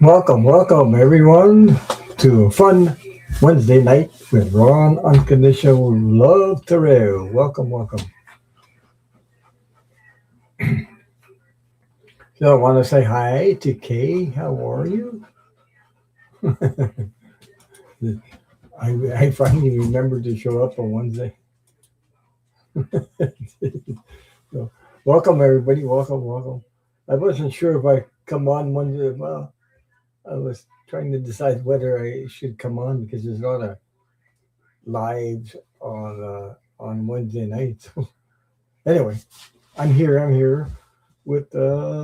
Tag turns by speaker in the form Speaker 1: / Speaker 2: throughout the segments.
Speaker 1: Welcome everyone to a fun Wednesday night with Ron Unconditional Love Terrell. Welcome. So I want to say hi to Kay. How are you? I finally remembered to show up on Wednesday. So, welcome everybody. Welcome. I wasn't sure if I come on Wednesday. Well, I was trying to decide whether I should come on because there's a lot of lives on Wednesday nights. Anyway, I'm here with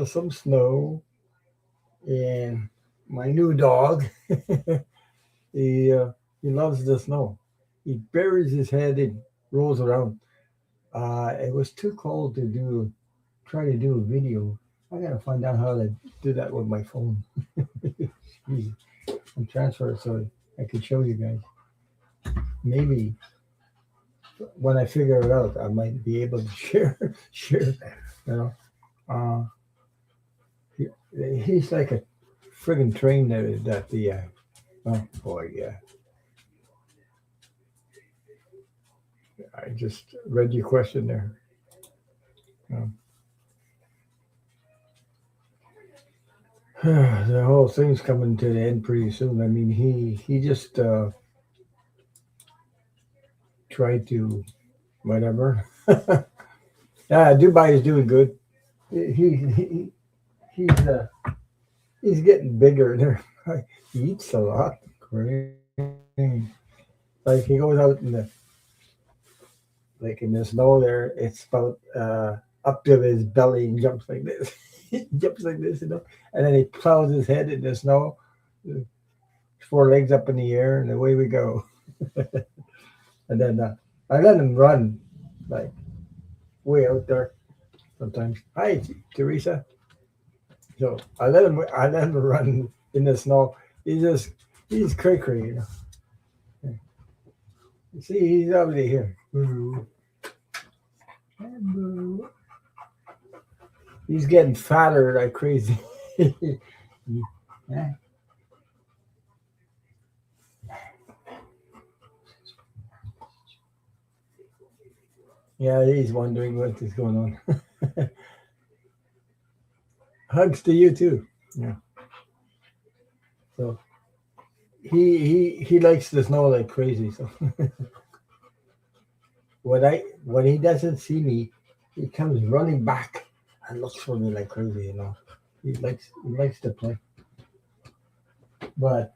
Speaker 1: some snow and my new dog. He loves the snow. He buries his head and rolls around. It was too cold to try to do a video. I gotta find out how to do that with my phone. Jeez, and transfer it so I could show you guys. Maybe when I figure it out, I might be able to share. You know, uh, he, he's like a friggin' train that the oh boy, yeah. I just read your question there. Um, the whole thing's coming to the end pretty soon. I mean, he just tried to whatever. Yeah, Dubai is doing good. He he's he's getting bigger there. He eats a lot. Crazy. Like he goes out in the snow there. It's about up to his belly and jumps like this. He jumps like this, and then he plows his head in the snow, four legs up in the air, and away we go. And then I let him run like way out there sometimes. Hi, Teresa. So I let him run in the snow. He's cray. See, he's over here. He's getting fatter like crazy. Yeah, yeah, he's wondering what is going on. Hugs to you too. Yeah. So he likes the snow like crazy. So when he doesn't see me, he comes running back and looks for me like crazy. He likes to play. But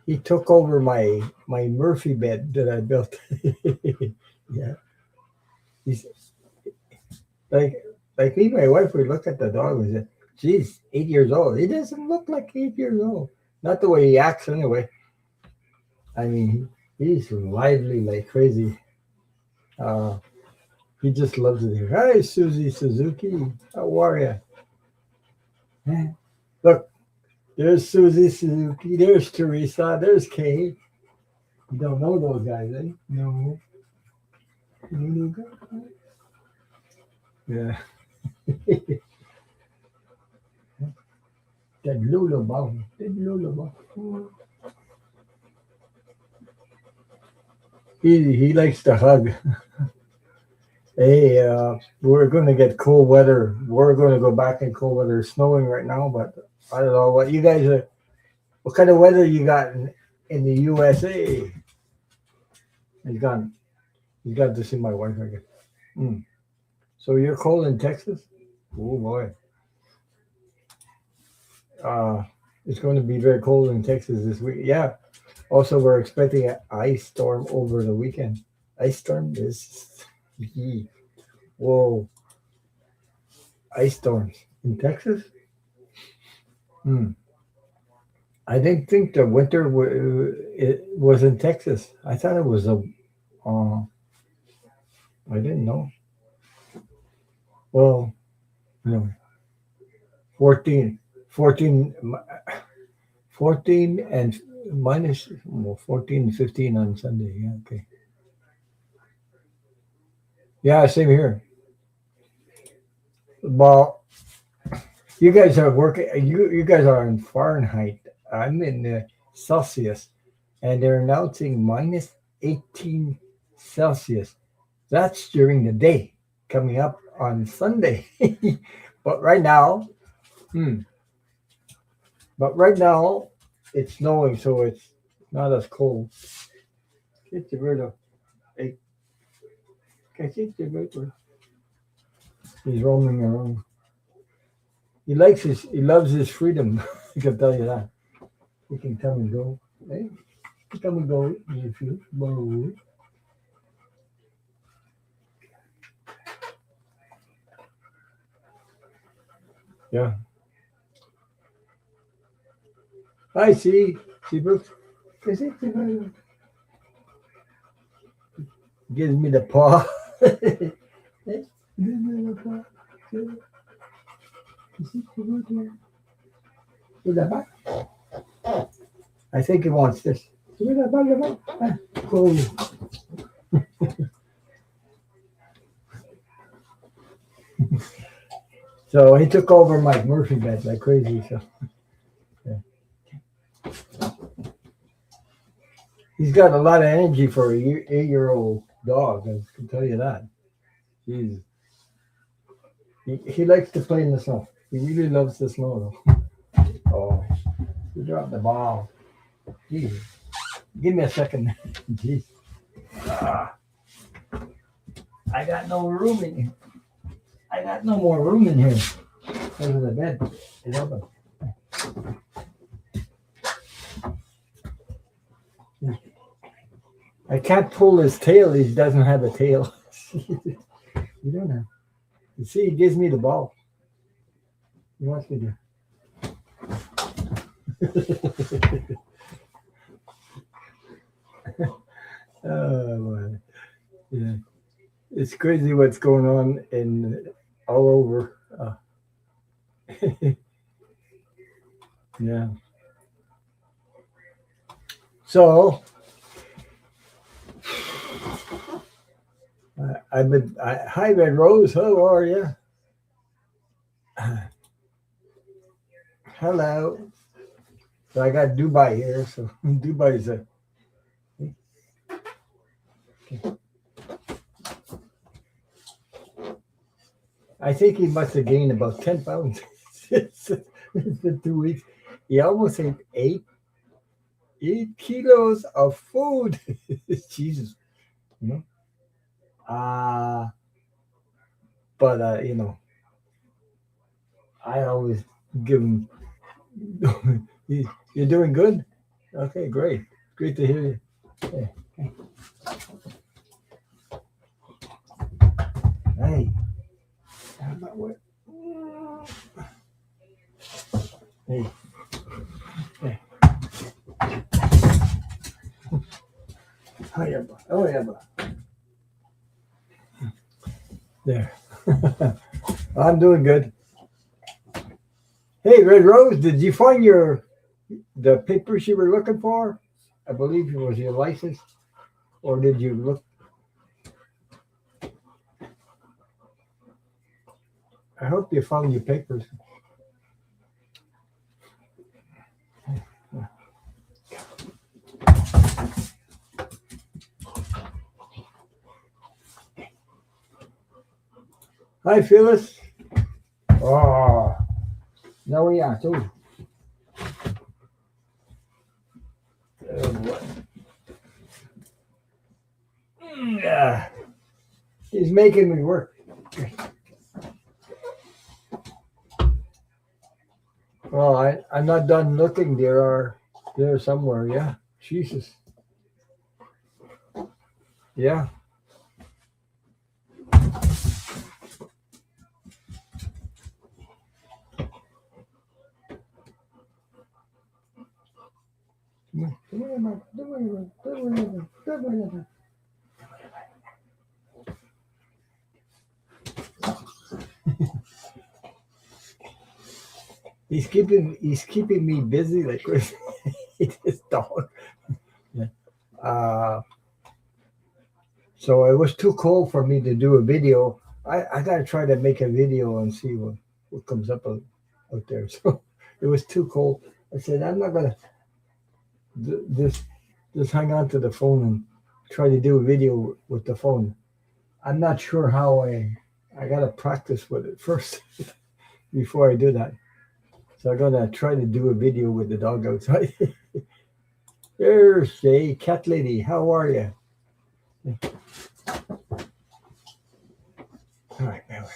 Speaker 1: he took over my Murphy bed that I built. Yeah. He's like like me, my wife would look at the dog and say, geez, 8 years old. He doesn't look like 8 years old. Not the way he acts anyway. I mean, he's lively like crazy. Uh, he just loves it here. Hi, Susie Suzuki. How are you? Look, there's Susie Suzuki. There's Teresa. There's Kay. You don't know those guys, eh? No. No, no. Yeah. That lullaby. That lullaby. He likes to hug. Hey, we're going to get cold weather. We're going to go back in cold weather. It's snowing right now, but I don't know what you guys are. What kind of weather you got in the USA? He's gone. He's got to see my wife again. Mm. So you're cold in Texas? Oh boy. Uh, it's going to be very cold in Texas this week. Yeah. Also, we're expecting an ice storm over the weekend. Ice storm is. Whoa. Ice storms in Texas? Hmm. I didn't think the winter it was in Texas. I thought it was a. Uh, I didn't know. Well, anyway, 14, 14, 14 and minus well, 14 and 15 on Sunday. Yeah, okay. Yeah, same here. Well, You guys are working. You guys are in Fahrenheit. I'm in Celsius, and they're announcing minus 18 Celsius. That's during the day, coming up on Sunday. but right now, hmm, but right now it's snowing, so it's not as cold. Get rid of. Hey, get rid of. He's roaming around. He loves his freedom. I can tell you that. He can come and go. Hey, come and go if you want. Yeah. I see. See, Brooks. Is it gives me the paw. Gives me the paw. Is that back? I think he wants this. Cool. So he took over my Murphy bed like crazy. So yeah. He's got a lot of energy for a 8-year-old dog. I can tell you that. Jeez. He likes to play in the snow. He really loves the snow, though. Oh, you dropped the ball. Jeez. Give me a second. Jeez. Ah, I got no room in here. I got no more room in here. Over the bed is open. I can't pull his tail. He doesn't have a tail. You don't know. You see, he gives me the ball. He wants me to. Oh, man. Yeah. It's crazy what's going on in all over. Yeah. So I've been. Hi, Red Rose. How are you? Hello. So I got Dubai here. So Dubai's a. I think he must have gained about 10 pounds. It's been 2 weeks. He almost ate 8 kilos of food. Jesus, you know. Uh but I always give him. You're doing good. Okay, great. Great to hear you. Hey, hey. How about what? Hey, hey. Hiya, oh yeah, there. I'm doing good. Hey, Red Rose, did you find the papers you were looking for? I believe it was your license, or did you look? I hope you found your papers. Hi, Phyllis. Oh, no, we are too. Boy. Yeah, he's making me work. Well, I'm not done looking. There somewhere. Yeah, Jesus. Yeah. He's keeping me busy like crazy. This dog. Yeah. Uh, so it was too cold for me to do a video. I gotta try to make a video and see what comes up. out there. So it was too cold. I said, I'm not gonna just hang on to the phone and try to do a video with the phone. I'm not sure how I gotta practice with it first before I do that. So I'm gonna try to do a video with the dog outside. There's Jay, cat lady. How are you? All right, now.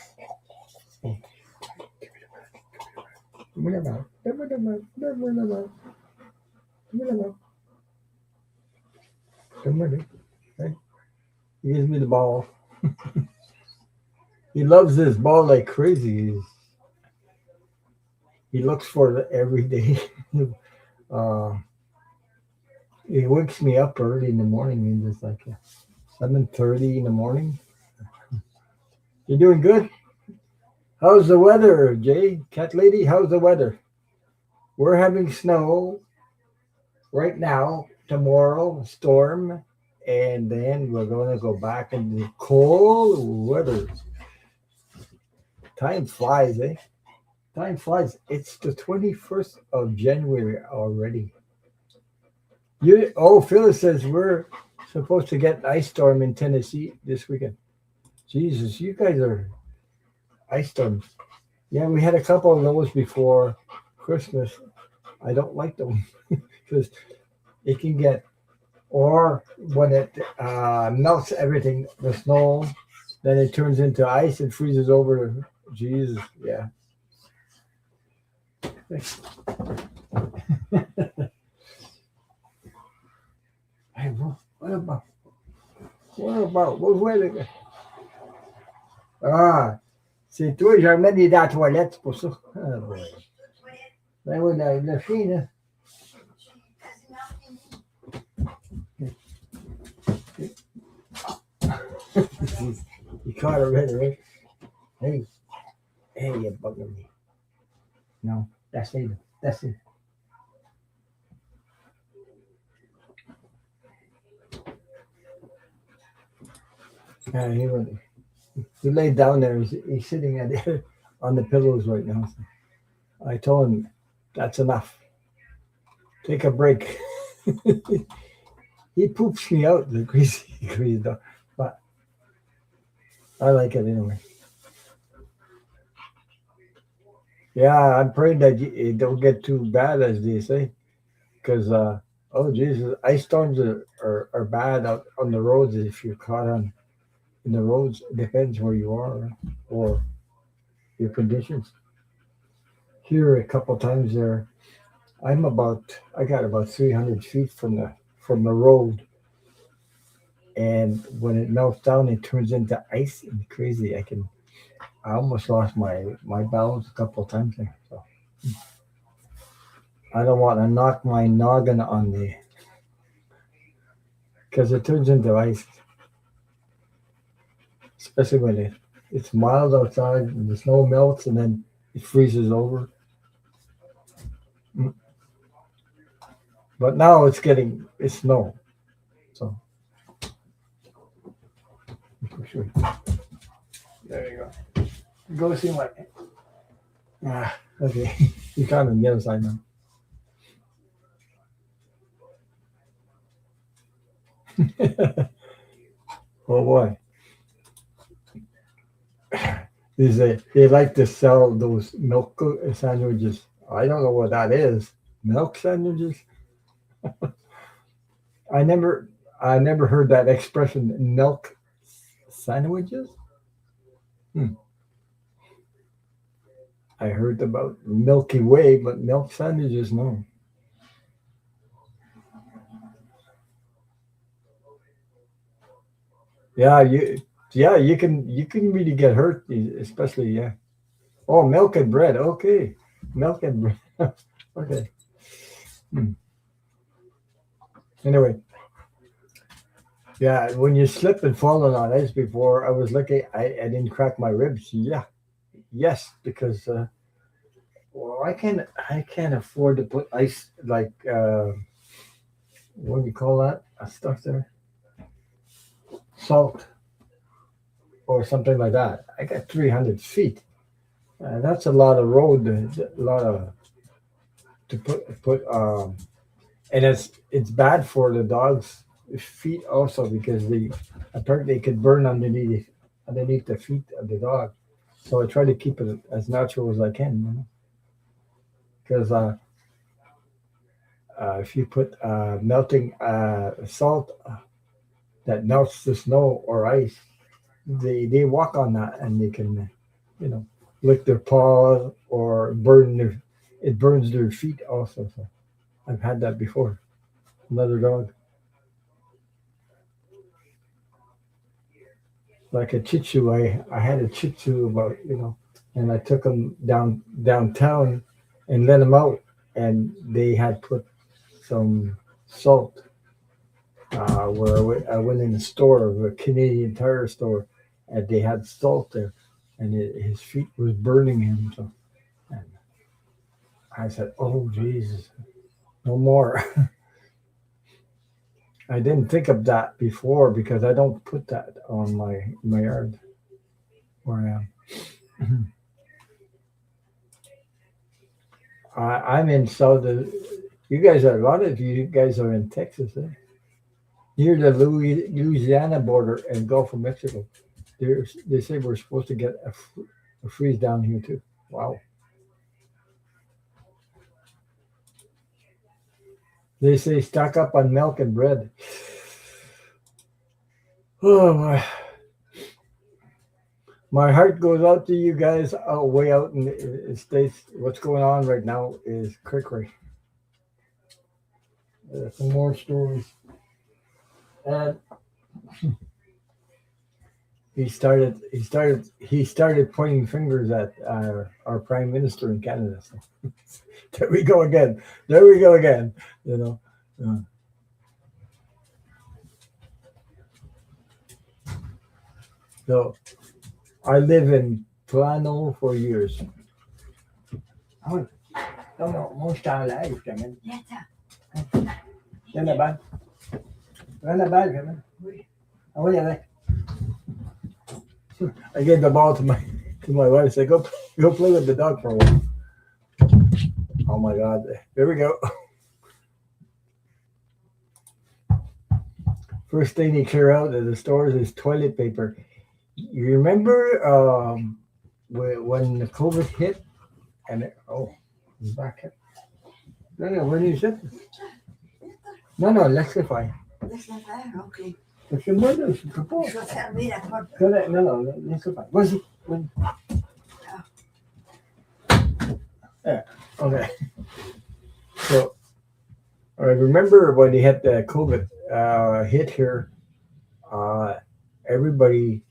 Speaker 1: He gives me the ball. He loves this ball like crazy. He looks for it every day. uh, he wakes me up early in the morning and just like 7:30 in the morning. You doing good? How's the weather, Jay? Cat lady, how's the weather? We're having snow right now, tomorrow, storm, and then we're going to go back into cold weather. Time flies, eh? Time flies. It's the 21st of January already. Phyllis says we're supposed to get an ice storm in Tennessee this weekend. Jesus, you guys are ice storms. Yeah, we had a couple of those before Christmas. I don't like them because it can get, or when it melts everything, the snow, then it turns into ice and freezes over. Jesus, yeah. Hey, what about, what weather? Ah, c'est toi, j'ai remis dans la toilette, c'est pour ça. Ah, ben oui, le chien, là. You caught it right away. Hey, you're bugging me. No, that's it. That's it. Yeah, he laid down there. He's sitting on the pillows right now. So I told him, that's enough. Take a break. He poops me out, the crazy dog. But I like it anyway. Yeah, I'm praying that it don't get too bad, as they say. Because, oh, Jesus, ice storms are bad out on the roads if you're caught in the roads. It depends where you are or your conditions. Here, a couple times there, I got about 300 feet from the road. And when it melts down, it turns into ice and crazy. I almost lost my balance a couple of times there. So I don't want to knock my noggin on the, because it turns into ice, especially when it's mild outside and the snow melts and then it freezes over. But now it's snow. So there you go. Go see my. Okay. You can't on the other side now. Oh boy. They like to sell those milk sandwiches. I don't know what that is. Milk sandwiches? I never heard that expression, milk sandwiches. I heard about Milky Way, but milk sandwiches, no. Yeah, you can really get hurt, especially Oh, milk and bread. Okay, milk and bread. Okay. Anyway, yeah, when you slip and fall on ice before, I was lucky. I didn't crack my ribs. Yeah, yes, because well, I can't afford to put ice like what do you call that? Stuff there, salt or something like that. I got 300 feet. That's a lot of road, a lot of to put and it's bad for the dog's feet also because they apparently it could burn underneath the feet of the dog. So I try to keep it as natural as I can, because if you put melting salt that melts the snow or ice, they walk on that and they can, you know, lick their paws or burn their it burns their feet also. So I've had that before. Another dog, like a Shih Tzu. I had a Shih Tzu about, and I took him downtown and let him out, and they had put some salt where I went in the store, a Canadian Tire store, and they had salt there, and his feet was burning him. So and I said, "Oh Jesus, no more." I didn't think of that before because I don't put that on my yard where I am. I'm in south of. You guys are a lot of you guys are in Texas, near the Louisiana border and Gulf of Mexico. They say we're supposed to get a freeze down here too. Wow. They say stock up on milk and bread. Oh my heart goes out to you guys way out in the states. What's going on right now is cray. Some more stories. And he started pointing fingers at our prime minister in Canada. So there we go again. There we go again. You know. Uh, so I live in Plano for years. Ah, non, non, moi je suis en live, je t'amène. Viens là-bas. Viens là-bas, je t'amène. Ah oui, avec. I gave the ball to my wife. I said, go play with the dog for a while. Oh my God! There we go. First thing they clear out of the stores is toilet paper. You remember when the COVID hit and it's back here. No, no, where do you sit? No, no, laisse-le faire. Laisse-le faire, ok. Parce que moi, là, je peux pas. Je vais fermer la porte. Non, non, laisse-le faire. Vas-y. Yeah, okay. So I remember when they had the COVID hit here, uh, everybody,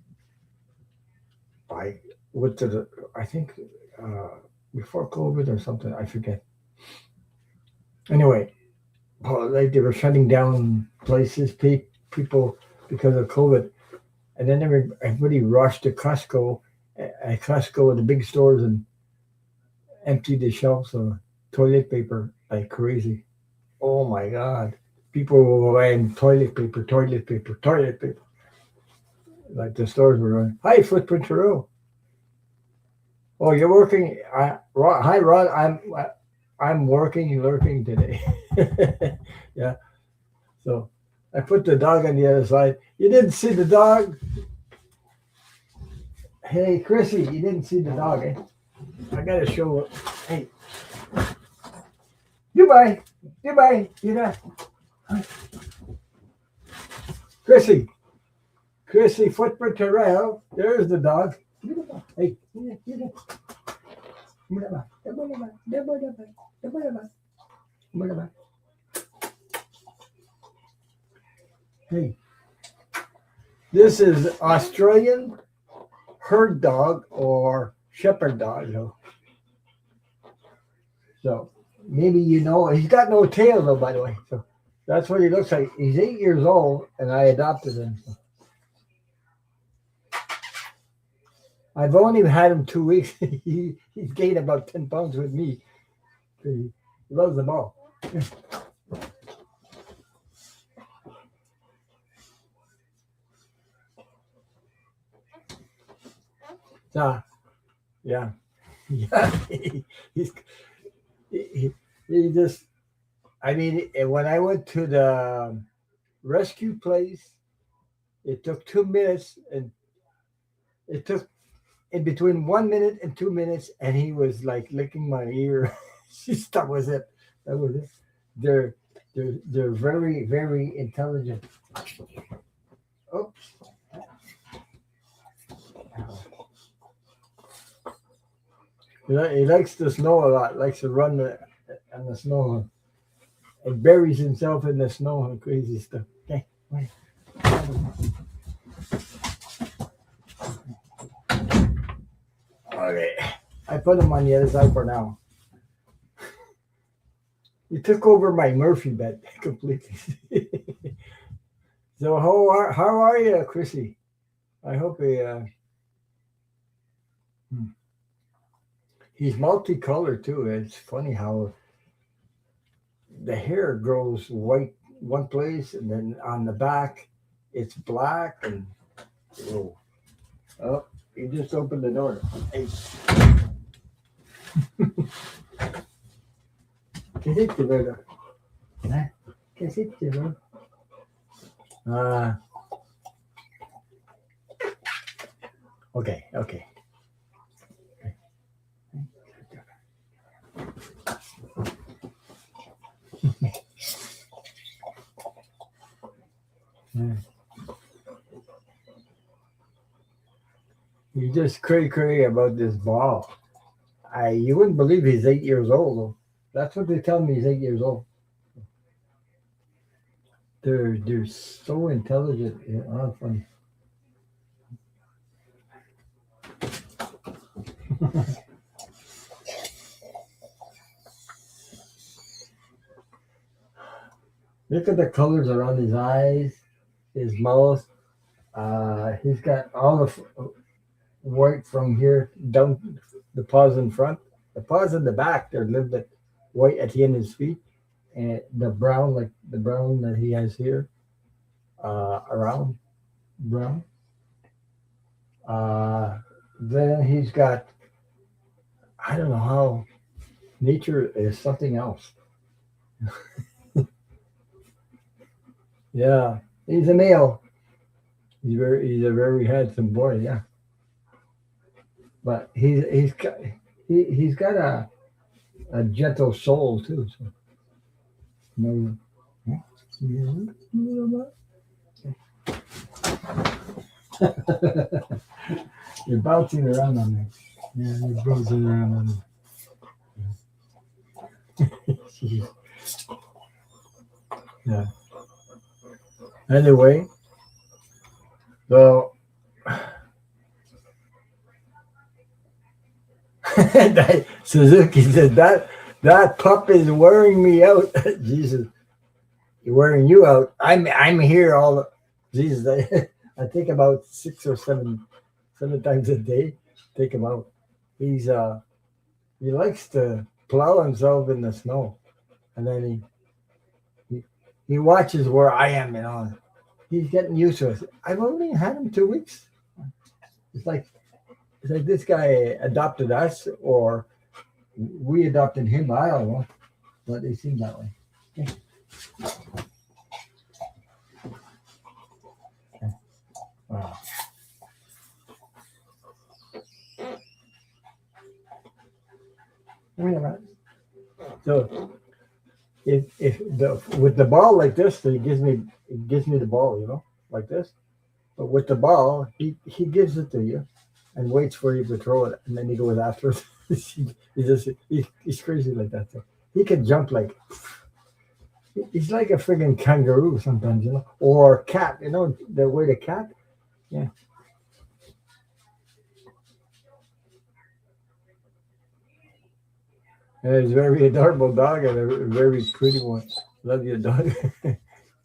Speaker 1: I went to I think uh, before COVID or something, I forget. Anyway, like they were shutting down places, people because of COVID, and then everybody rushed to Costco, at Costco, the big stores, and emptied the shelves of toilet paper like crazy. Oh my God. People were buying toilet paper. Like the stores were running. Hi, Footprint Row. Oh, you're working. Hi, Rod. I'm working, lurking today. Yeah. So I put the dog on the other side. You didn't see the dog? Hey, Chrissy, you didn't see the dog, eh? I gotta show it. Hey, goodbye. Goodbye. You know, Chrissy. Chrissy Footprint Terrell. There's the dog. Hey, hey. This is Australian herd dog or shepherd dog. So maybe he's got no tail though, by the way. So that's what he looks like. He's 8 years old, and I adopted him. So I've only had him 2 weeks. He's gained about 10 pounds with me. He loves them all. So, yeah. Yeah, he's he just. I mean, when I went to the rescue place, it took 2 minutes, and it took in between 1 minute and 2 minutes, and he was like licking my ear. That was it. That was it. They're they're very very intelligent. Oops. He likes the snow a lot. Likes to run on the snow. And buries himself in the snow and crazy stuff. Okay, wait. Okay, I put him on the other side for now. He took over my Murphy bed completely. So how are you, Chrissy? I hope he's multicolored too. It's funny how the hair grows white one place, and then on the back it's black. And oh, oh, you just opened the door. Hey, ¿qué hiciste, Vero? ¿Eh? ¿Qué hiciste, bro? Ah, okay, okay. Yeah. You just cray about this ball. You wouldn't believe he's 8 years old. Though. That's what they tell me. He's 8 years old. They're so intelligent. Yeah, oh, funny. Look at the colors around his eyes, his mouth. He's got all the white from here down the paws in front. The paws in the back, they're a little bit white at the end of his feet. And the brown, like the brown that he has here, around brown. Uh, then he's got, I don't know how, nature is something else. Yeah, he's a male. He's a very handsome boy. Yeah, but he's got a gentle soul too. So no, you're bouncing around on me. Yeah, you're bouncing around on me. Yeah. Anyway, so Suzuki said that pup is wearing me out. Jesus, you're wearing you out. I'm here all. Jesus, I think about 6 or 7 times a day. Take him out. He's he likes to plow himself in the snow, and then he watches where I am and all. He's getting used to it. I've only had him 2 weeks. It's like this guy adopted us, or we adopted him. I don't know, but it seems that way. Okay. Wow. Wait a minute. So if the with the ball like this, it gives me the ball, like this. But with the ball, he gives it to you, and waits for you to throw it, and then he goes after it. He's crazy like that. So he can jump like he's like a friggin' kangaroo sometimes, or cat. The way the cat. Yeah, and it's a very adorable dog and a very pretty one. Love your dog.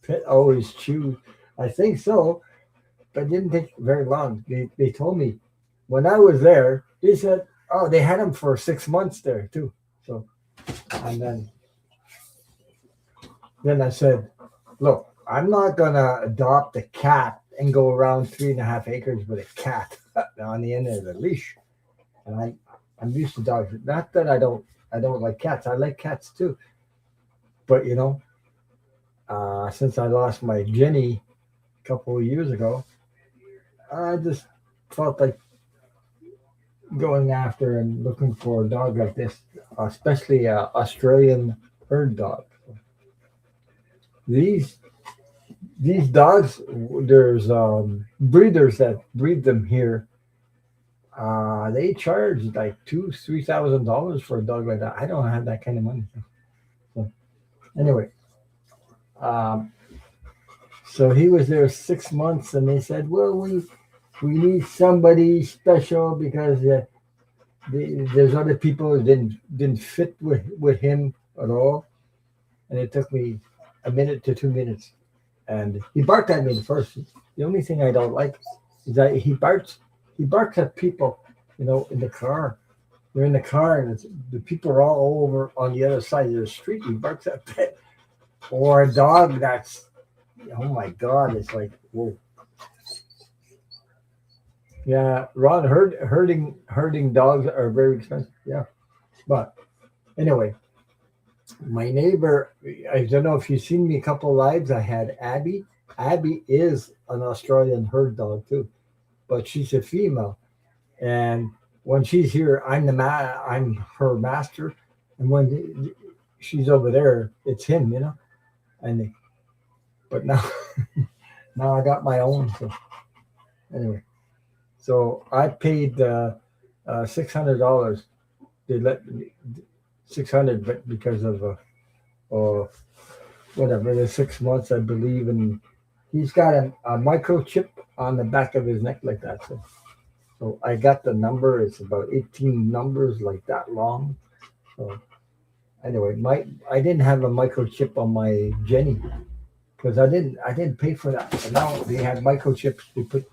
Speaker 1: Pet always chews. I think so, but it didn't take very long. They told me when I was there. They said, oh, they had him for 6 months there too. So and then I said, look, I'm not gonna adopt a cat and go around 3.5 acres with a cat on the end of the leash. And I'm used to dogs. Not that I don't like cats. I like cats too. But since I lost my Jenny a couple of years ago, I just felt like going after and looking for a dog like this, especially a Australian herd dog. These these dogs, there's breeders that breed them here. They charge like $2,000-3,000 for a dog like that. I don't have that kind of money. So anyway, um, so he was there 6 months, and they said, "Well, we need somebody special because there's other people who didn't fit with him at all." And it took me a minute to 2 minutes, and he barked at me the first. The only thing I don't like is that he barks at people, in the car. They're in the car, and the people are all over on the other side of the street. He barks at that, or a dog that's, oh my god, it's like, whoa. Yeah, Ron, herding dogs are very expensive. Yeah, but anyway, my neighbor, I don't know if you've seen me a couple of lives. I had Abby. Abby is an Australian herd dog too, but she's a female. And when she's here, I'm her master, and when she's over there, it's him. And but now now I got my own. So anyway, so I paid $600. They let me 600, but because of uh, whatever the 6 months, I believe, and he's got a microchip on the back of his neck like that. So I got the number. It's about 18 numbers, like that long. So anyway, my I didn't have a microchip on my Jenny because I didn't pay for that. And now they have microchips to put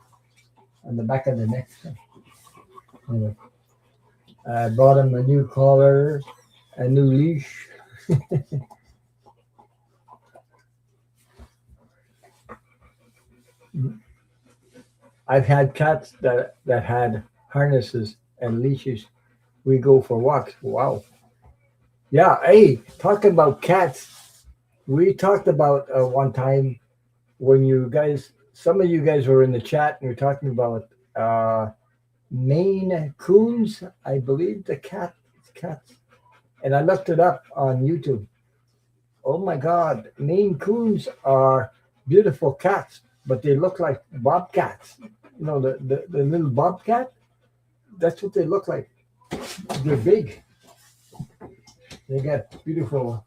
Speaker 1: on the back of the neck. So anyway, I bought him a new collar, a new leash. I've had cats that had harnesses and leashes. We go for walks. Wow. Yeah. Hey, talking about cats, we talked about one time when some of you guys were in the chat and we are talking about Maine Coons. I believe the cats, and I looked it up on YouTube. Oh my God, Maine Coons are beautiful cats, but they look like bobcats. The little bobcat. That's what they look like. They're big. They got beautiful.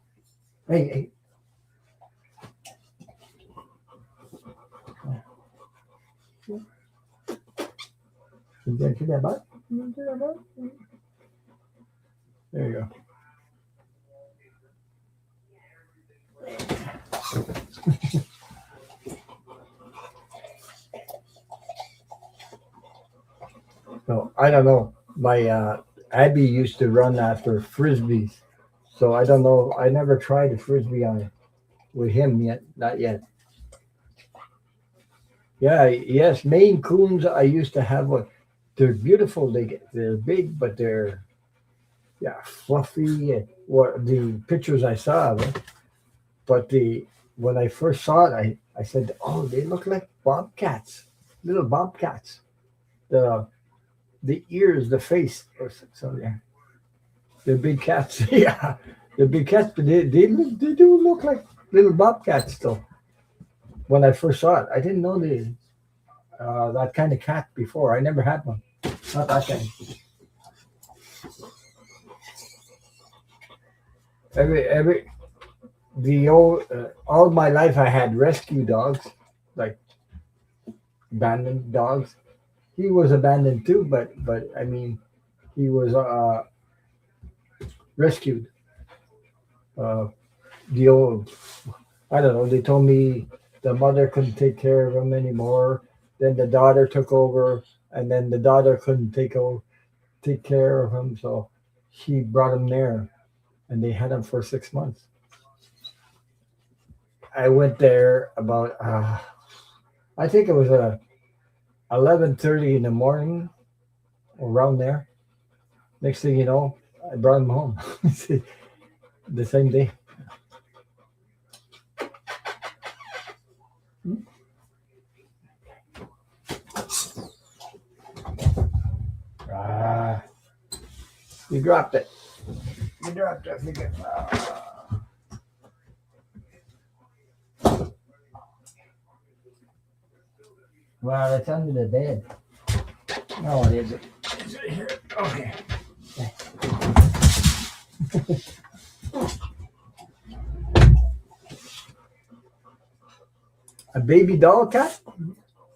Speaker 1: Hey, hey. You get to that butt? There you go. So I don't know. My Abby used to run after frisbees, so I don't know. I never tried a frisbee on it with him yet. Not yet. Yeah, yes, Maine Coons. I used to have one. They're beautiful. They're big, but they're, yeah, fluffy. What the pictures I saw of it, but the when I first saw it, I said, "Oh, they look like bobcats, little bobcats." The the ears, the face. So yeah, they're big cats. Yeah, they're big cats, but they do look like little bobcats still. When I first saw it, I didn't know that kind of cat before. I never had one. Not that kind. Every the old all my life I had rescue dogs, like abandoned dogs. He was abandoned too, but I mean he was rescued. Uh, the old I don't know. They told me the mother couldn't take care of him anymore. Then the daughter took over, and then the daughter couldn't take care of him, so she brought him there, and they had him for 6 months. I went there about I think it was 11:30 in the morning, around there. Next thing you know, I brought him home the same day. Ah, you dropped it. You dropped it. Well, it's under the bed. No, it isn't. It's right here. Okay. A baby doll cat?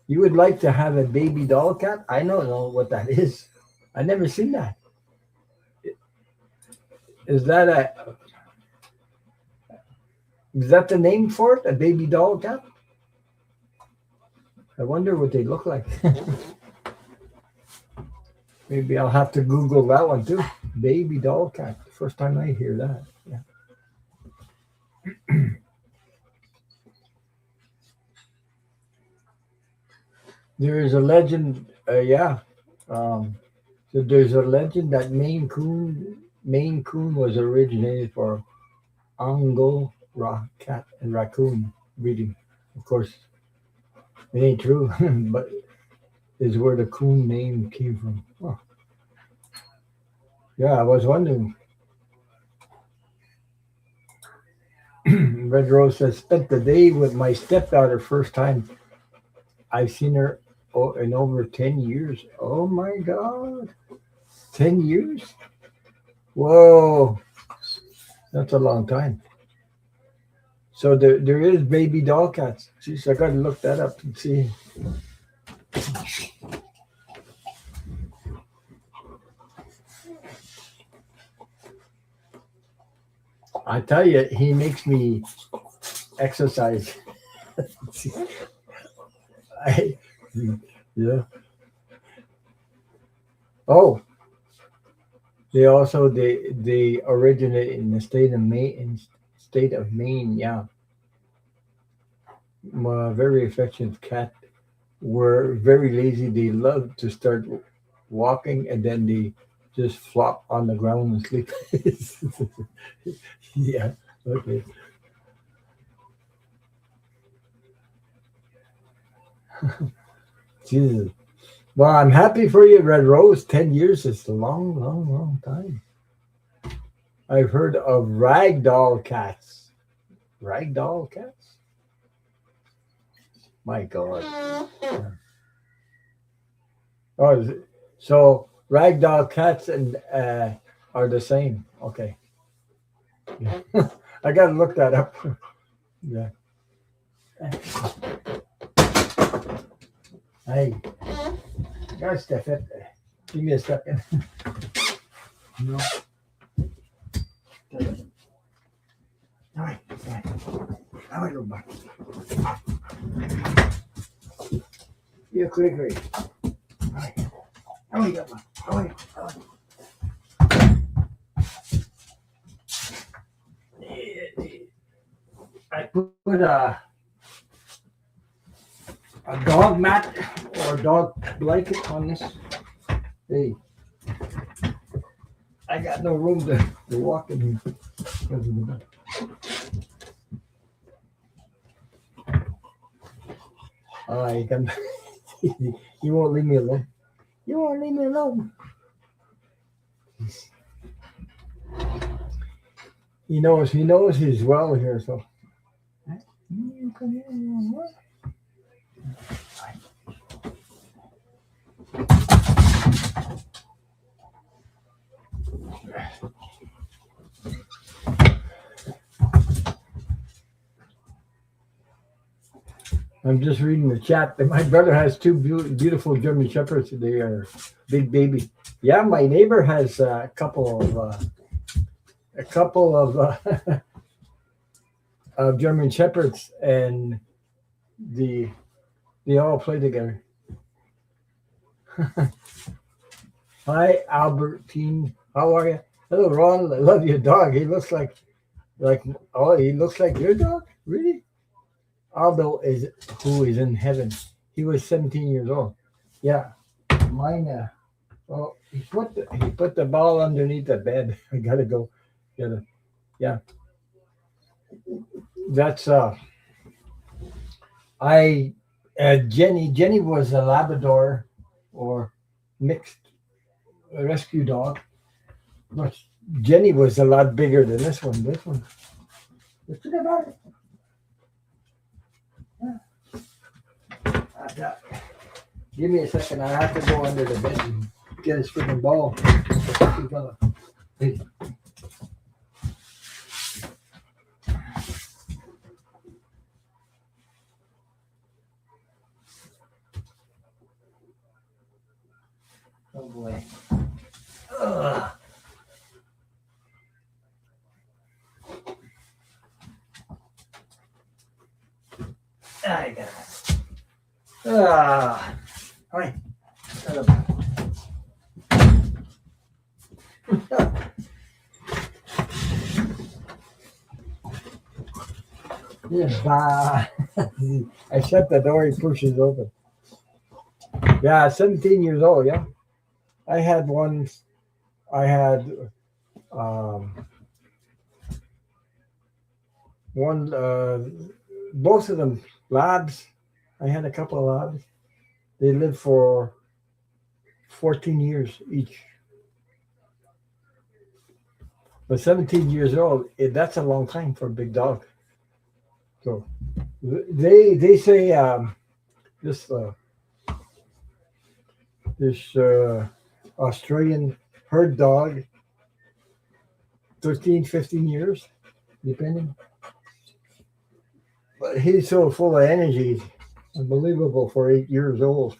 Speaker 1: You would like to have a baby doll cat? I don't know what that is. I never seen that. Is that a is that the name for it? A baby doll cat? I wonder what they look like. Maybe I'll have to Google that one too. Baby doll cat. First time I hear that. Yeah. There is a legend. So there's a legend that Maine Coon was originated for Angora cat and raccoon breeding. Of course, it ain't true, but is where the coon name came from. Oh, yeah, I was wondering. Red Rose says, spent the day with my stepdaughter first time. I've seen her in over 10 years. Oh my God. 10 years? Whoa. That's a long time. So there is baby doll cats. Jeez, I got to look that up and see. I tell you, he makes me exercise. I, yeah. Oh, they originate in the state of Maine. Yeah, my very affectionate cat were very lazy. They love to start walking and then they just flop on the ground and sleep. Yeah. Okay. Jesus. Well, I'm happy for you, Red Rose. 10 years is a long, long, long time. I've heard of ragdoll cats. Ragdoll cats? My God. Oh, so ragdoll cats and are the same. Okay. Yeah. I gotta look that up. Yeah. Hey, gotta step it. Give me a second. No. All right. How are you, back? You're quick. All right. How are you, back? How are you? I put a dog mat or a dog blanket on this. Hey, I got no room to walk in here because of the bed. I can. You won't leave me alone. You won't leave me alone. He knows he's well here, so. I'm just reading the chat. My brother has two beautiful German Shepherds. They are big baby. Yeah, my neighbor has a couple of of German Shepherds, and the they all play together. Hi, Albertine. How are you? Hello, Ron. I love your dog. He looks like he looks like your dog. Really? Aldo is who is in heaven. He was 17 years old. Yeah, mine. Well, he put the ball underneath the bed. I gotta go get it. Yeah, that's I Jenny was a Labrador or mixed rescue dog, but Jenny was a lot bigger than this one. This one, what's it about it? Yeah. Give me a second. I have to go under the bed and get his freaking ball. He's gonna- hey. Oh boy. Ugh. I got it. Ah. All right. Yeah. I shut the door. He pushes open. Yeah, 17 years old. Yeah. I had one. I had um, one. Both of them labs. I had a couple of labs. They lived for 14 years each. But 17 years old, that's a long time for a big dog. So they say this this Australian herd dog, 13, 15 years, depending. But he's so full of energy, unbelievable for 8 years old.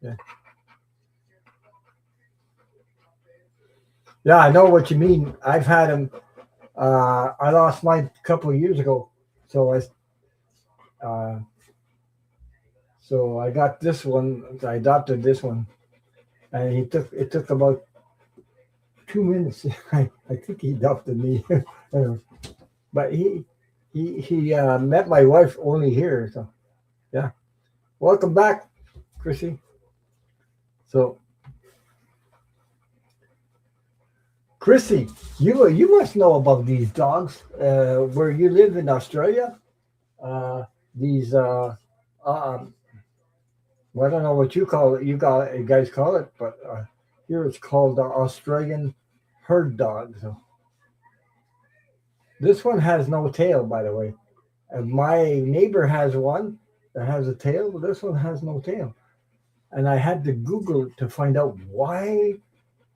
Speaker 1: Yeah. Yeah, I know what you mean. I've had him. I lost mine a couple of years ago, so uh, I got this one. I adopted this one, and it took about 2 minutes. I think he adopted me, but he met my wife only here. So yeah, welcome back, Chrissy. So Chrissy, you must know about these dogs where you live in Australia. These um, well, I don't know what you call it. You guys call it, but here it's called the Australian herd dog. So this one has no tail, by the way. My neighbor has one that has a tail, but this one has no tail. And I had to Google to find out why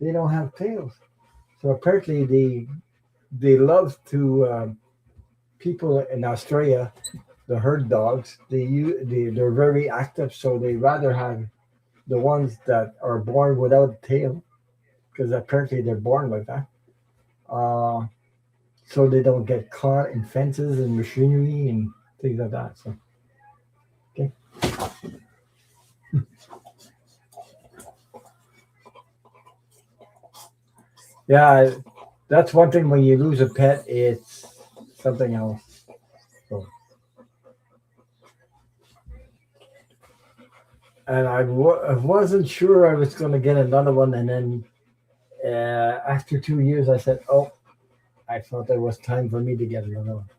Speaker 1: they don't have tails. So apparently they love to people in Australia, the herd dogs. They're very active, so they rather have the ones that are born without a tail because apparently they're born like that. Uh, so they don't get caught in fences and machinery and things like that. So okay. Yeah, that's one thing when you lose a pet, it's something else. So, and I wasn't sure I was going to get another one, and then after 2 years, I said, "Oh, I thought it was time for me to get another one."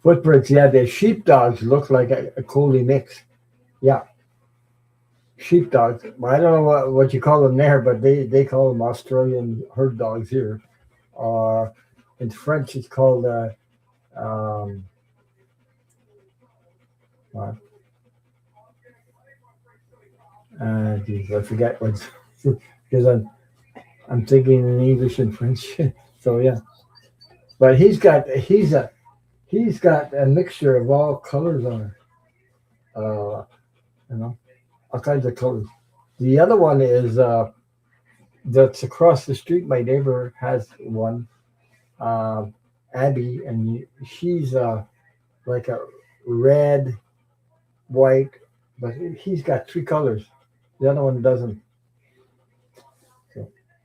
Speaker 1: Footprints, yeah, the sheepdogs look like a collie mix. Yeah, sheepdogs. I don't know what you call them there, but they call them Australian herd dogs here. Uh, in French, it's called um, uh, geez, I forget what's because I'm thinking in English and French. So yeah, but he's got a mixture of all colors on it. You know, all kinds of colors. The other one is that's across the street. My neighbor has one, uh, Abby, and she's like a red, white, but he's got three colors. The other one doesn't.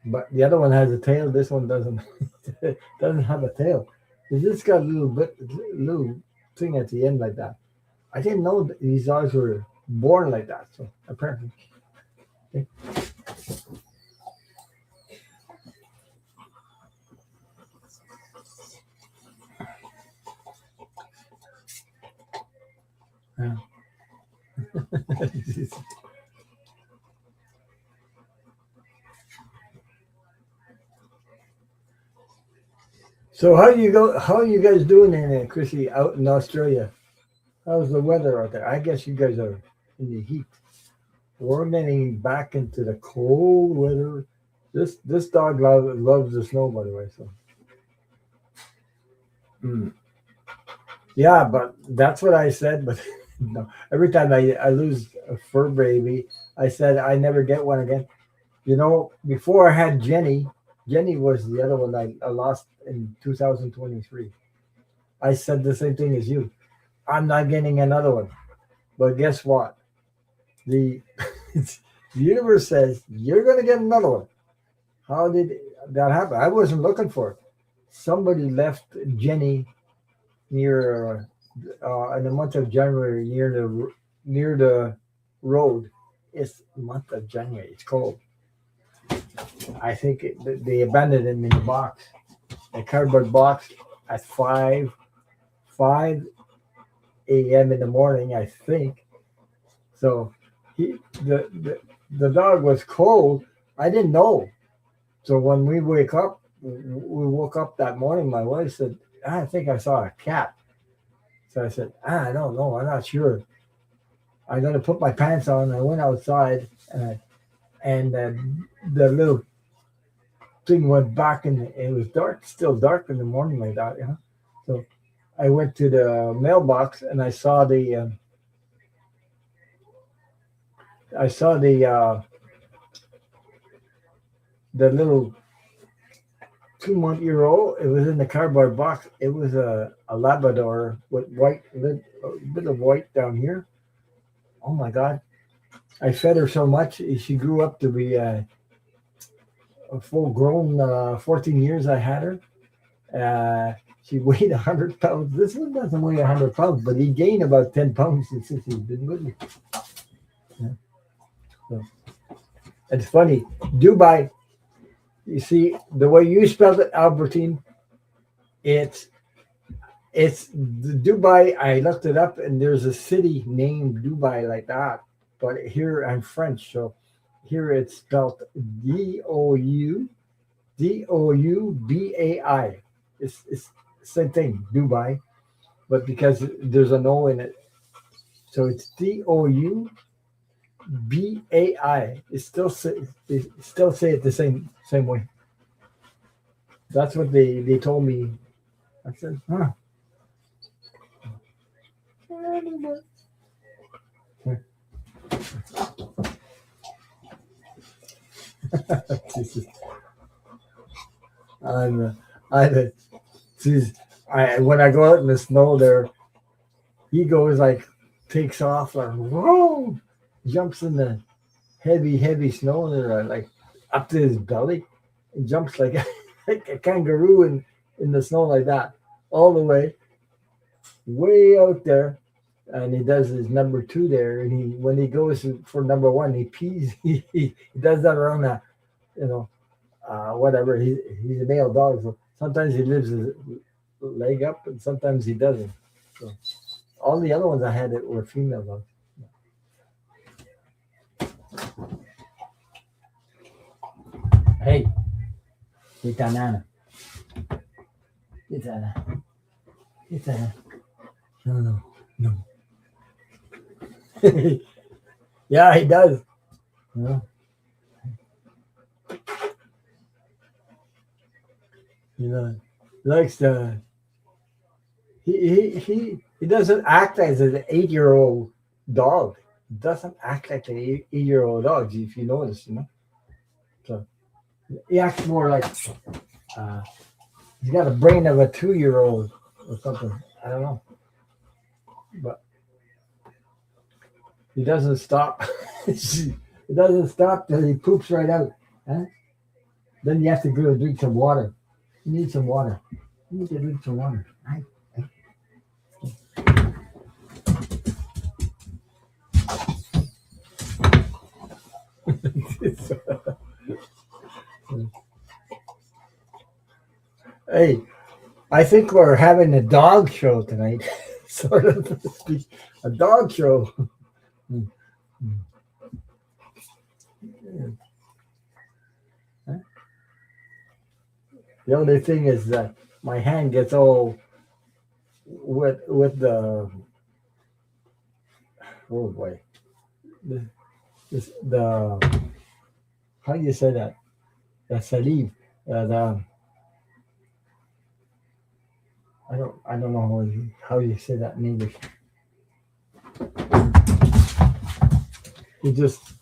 Speaker 1: But the other one has a tail. This one doesn't. Doesn't have a tail. It's just got a little thing at the end like that. I didn't know that these dogs were born like that. So apparently, yeah. So how do you go? How are you guys doing in there, Chrissy, out in Australia? How's the weather out there? I guess you guys are in the heat. We're getting back into the cold weather. This dog loves the snow, by the way. So mm. Yeah, but that's what I said. But no, every time I lose a fur baby, I said I never get one again. Before I had Jenny, Jenny was the other one I lost in 2023. I said the same thing as you. I'm not getting another one. But guess what? The the universe says you're going to get another one. How did that happen? I wasn't looking for it. Somebody left Jenny near in the month of January near the road. It's the month of January. It's cold. I think they abandoned him in the box, a cardboard box, at five a.m. in the morning. I think so. He the dog was cold. I didn't know. So when we woke up that morning. My wife said, "I think I saw a cat." So I said, "I don't know. I'm not sure." I got to put my pants on. I went outside, and the little thing went back, and it was dark, still dark in the morning like that. So I went to the mailbox, and I saw the little 2-month-year-old. It was in the cardboard box. It was a Labrador with a bit of white down here. Oh my God! I fed her so much, she grew up to be a full grown. 14 years I had her. She weighed 100 pounds. This one doesn't weigh 100 pounds, but he gained about 10 pounds since he's been with me. Yeah. So it's funny. Dubai, you see, the way you spelled it, Albertine, it's Dubai. I looked it up, and there's a city named Dubai like that. But here I'm French, so here it's spelled Doubai. It's the same thing, Dubai, but because there's an O in it, so it's Doubai. They still say it the same way. That's what they told me. I said, huh. I'm, I, geez, when I go out in the snow there, he goes like takes off like whoa, jumps in the heavy snow there like up to his belly, and jumps like like a kangaroo in the snow like that, all the way out there. And he does his number two there, and when he goes for number one, he pees. He does that around whatever. He's a male dog, so sometimes he lifts his leg up, and sometimes he doesn't. So all the other ones I had were female dogs. Hey, it's Nana. It's Anna. It's Anna. No. Yeah, he does. Yeah. He likes to. He doesn't act as an 8-year-old dog. He doesn't act like an 8-year-old dog. If you notice. So he acts more like uh, he's got a brain of a 2-year-old or something. I don't know, but he doesn't stop. He doesn't stop till he poops right out. Huh? Then you have to go drink some water. You need some water. You need to drink some water. Hey, I think we're having a dog show tonight. Sort of a dog show. The only thing is that my hand gets all with the oh boy, the, the how do you say that? The salive. The I don't know how you say that in English. You just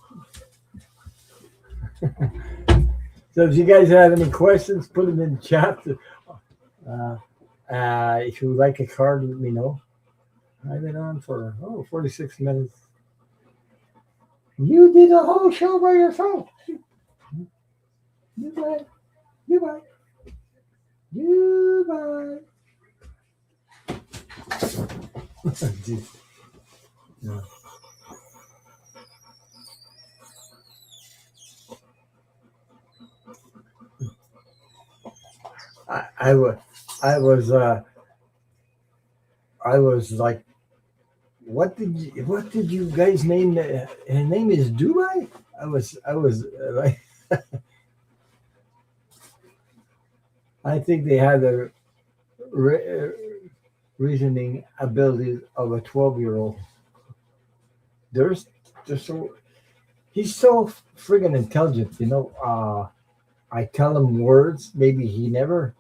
Speaker 1: so if you guys have any questions, put them in the chat. Uh, if you would like a card, let me know. I've been on for 46 minutes. You did a whole show by yourself. You bye. You bye. You bye. Yeah. I was I was I was like, what did you guys name? His name is Dubai. I was like, I think they had the re- reasoning abilities of a 12-year-old. There's just so he's so friggin' intelligent. I tell him words maybe he never,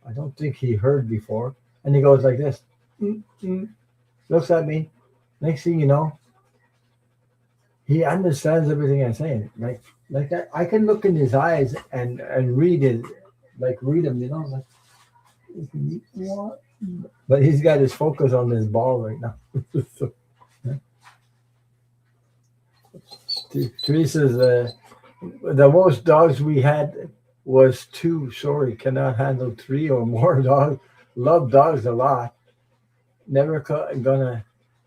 Speaker 1: I don't think he heard before, and he goes like this, mm, mm, looks at me. Next thing you know, he understands everything I'm saying. Like I can look in his eyes and read it, like read him. Like what? But he's got his focus on this ball right now. So, yeah. Teresa's the most dogs we had was two. Sorry, cannot handle three or more dogs. Love dogs a lot. Never gonna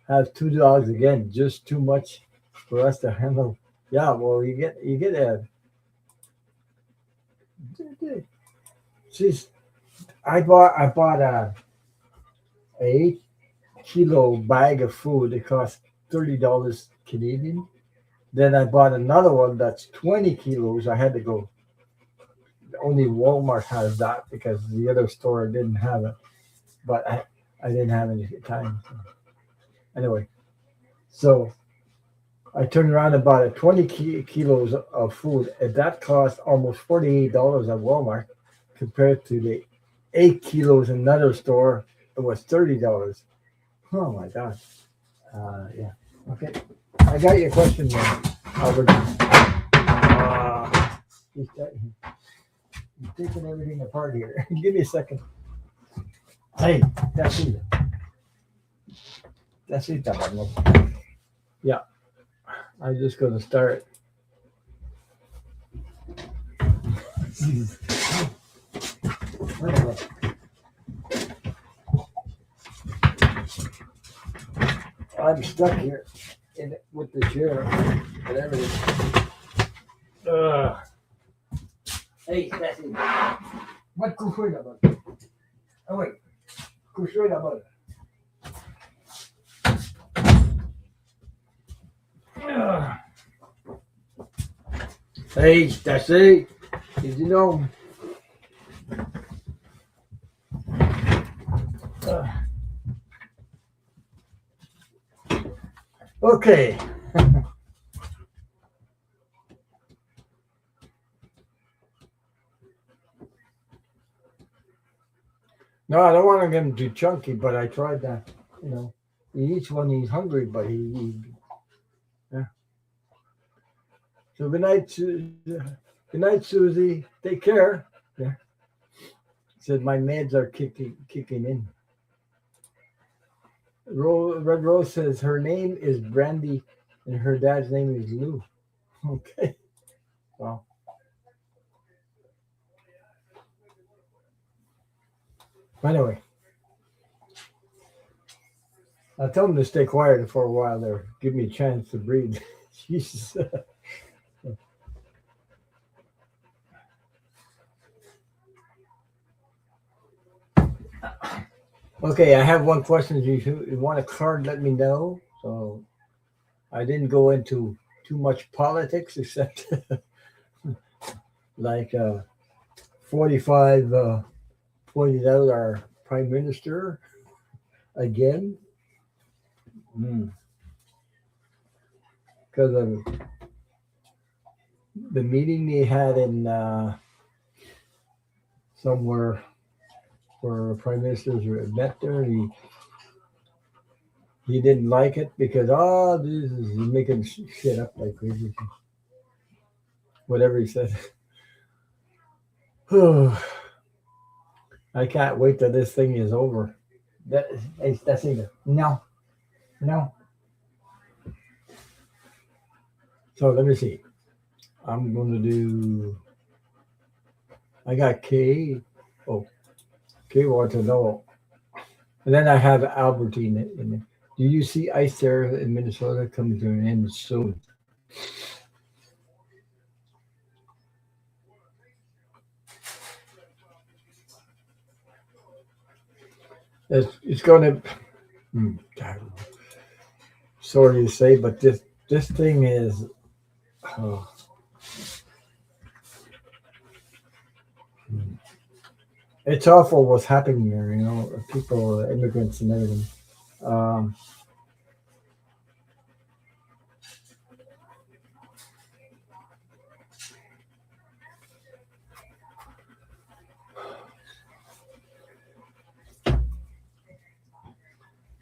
Speaker 1: have two dogs again. Just too much for us to handle. Yeah, well, you get a. She's. I bought a 8 kilo bag of food. It cost $30 Canadian. Then I bought another one that's 20 kilos. I had to go. Only Walmart has that because the other store didn't have it. But I didn't have any time. So. Anyway, so I turned around and bought a 20 kilos of food, and that cost almost $48 at Walmart compared to the 8 kilos in another store. It was $30. Oh my God. Yeah. Okay. I got your question, man. Albert. He's taking everything apart here. Give me a second. Hey, that's it. That's it. Yeah. I'm just going to start. I'm stuck here with the chair and everything. Hey, that's it. What construed about? Oh, wait. Construed about. Hey, that's it. Did you know? Okay. No, I don't want to get him too chunky, but I tried that. He eats when he's hungry, but yeah. So good night, Susie. Take care. Yeah. Said my meds are kicking in. Red Rose says her name is Brandy and her dad's name is Lou. Okay. Well, Anyway, I tell them to stay quiet for a while there. Give me a chance to breathe. Jesus. Okay, I have one question. If you want a card, let me know. So I didn't go into too much politics, except like 45 pointed out our prime minister again because of the meeting they had in somewhere where prime ministers met there. He didn't like it because this is making shit up like crazy. Whatever he said. I can't wait till this thing is over. That's either no, no. So let me see. I'm going to do. I got K. Oh, K wants to know. And then I have Albertine in there. Do you see ice there in Minnesota coming to an end soon? It's going to. Sorry to say, but this thing is. Oh, it's awful what's happening there. You know, people, immigrants, and everything. Um,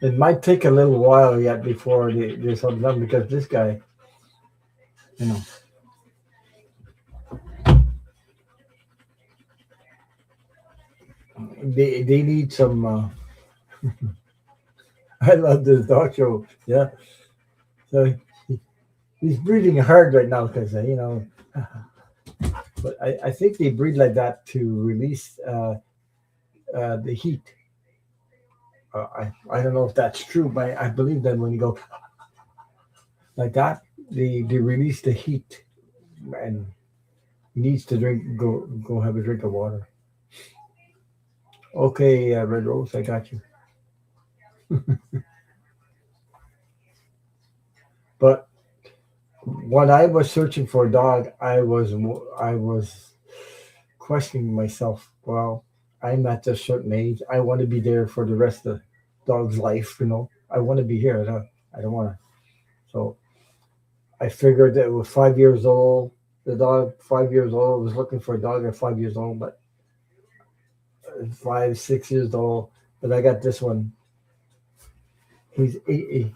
Speaker 1: it might take a little while yet before there's something done because this guy, you know, they need some. I love this dog show. Yeah, so he's breathing hard right now because but I think they breathe like that to release the heat. I don't know if that's true, but I believe that when you go like that, they release the heat and he needs to go have a drink of water. Okay, Red Rose, I got you. But when I was searching for a dog, I was questioning myself. Well, I'm at a certain age. I want to be there for the rest of the dog's life. I want to be here. I don't want to. So I figured that it was 5 years old. The dog, 5 years old, was looking for a dog at 5 years old, but 5, 6 years old. But I got this one. He's eight.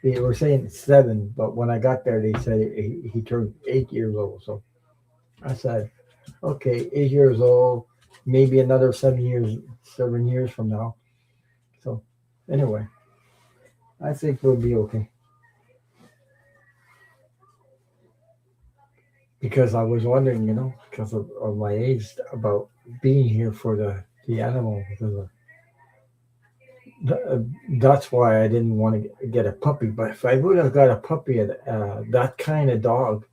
Speaker 1: They were saying 7, but when I got there, they said he turned 8 years old. So I said, okay, 8 years old, maybe another 7 years, 7 years from now. So anyway, I think we'll be okay. Because I was wondering, because of my age, about being here for the animal. Because that's why I didn't want to get a puppy. But if I would have got a puppy, that kind of dog,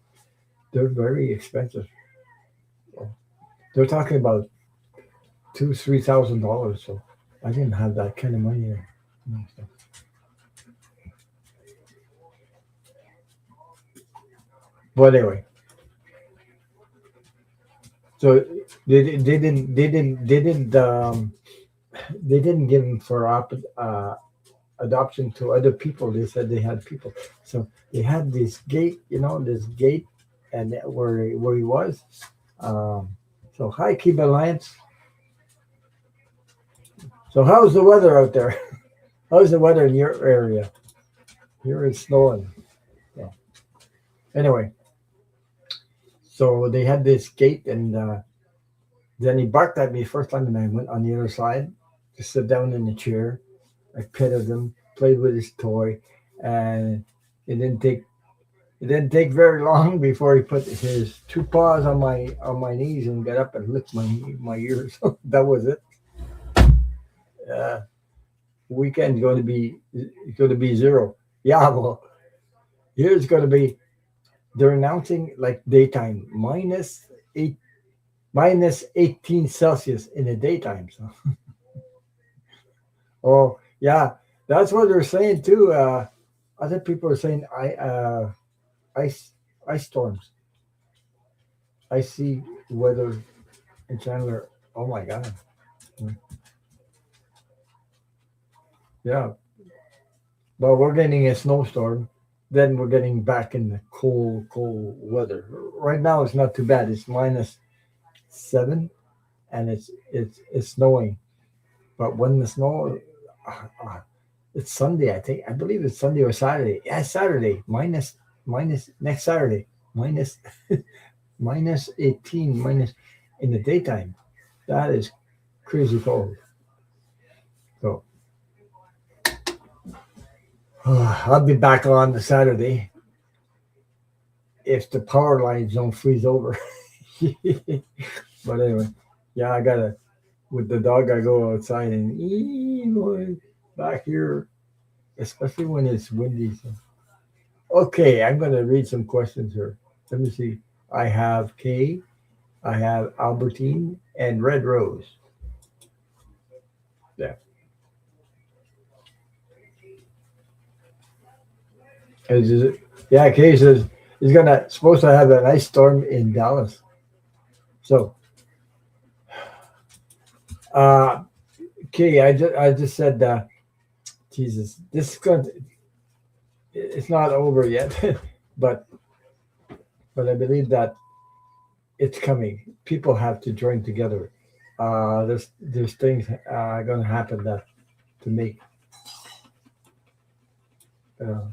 Speaker 1: they're very expensive. They're talking about $2,000-3,000. So I didn't have that kind of money there. So. But anyway, so they didn't give him for adoption to other people. They said they had people. So they had this gate, and where he was. So hi, Cuba Alliance. So how's the weather out there? How's the weather in your area? Here it's snowing. Yeah. Anyway, so they had this gate, and then he barked at me first time, and I went on the other side to sit down in the chair. I petted him, played with his toy, and it didn't take it didn't take very long before he put his 2 paws on my knees and got up and licked my ears. That was it. Weekend going to be zero. Yeah, well, here's going to be they're announcing like daytime minus 18 Celsius in the daytime. So, oh yeah, that's what they're saying too. Other people are saying ice ice storms, icy weather in Chandler. Oh my God. Yeah, but we're getting a snowstorm. Then we're getting back in the cold weather. Right now, it's not too bad. It's -7, and it's snowing. But when the snow, uh, uh, it's Sunday. I think I believe it's Sunday or Saturday. Yeah, Saturday. Minus next Saturday. Minus minus 18. Minus in the daytime. That is crazy cold. So I'll be back on the Saturday if the power lines don't freeze over. But anyway, yeah, I gotta with the dog. I go outside and boy, back here, especially when it's windy. So. Okay, I'm gonna read some questions here. Let me see. I have Kay, I have Albertine, and Red Rose. Yeah, yeah. Kay says he's gonna supposed to have an ice storm in Dallas. So, uh, Kay, I just said, Jesus, this is going. It's not over yet, but I believe that it's coming. People have to join together. There's things going to happen that to make. Uh,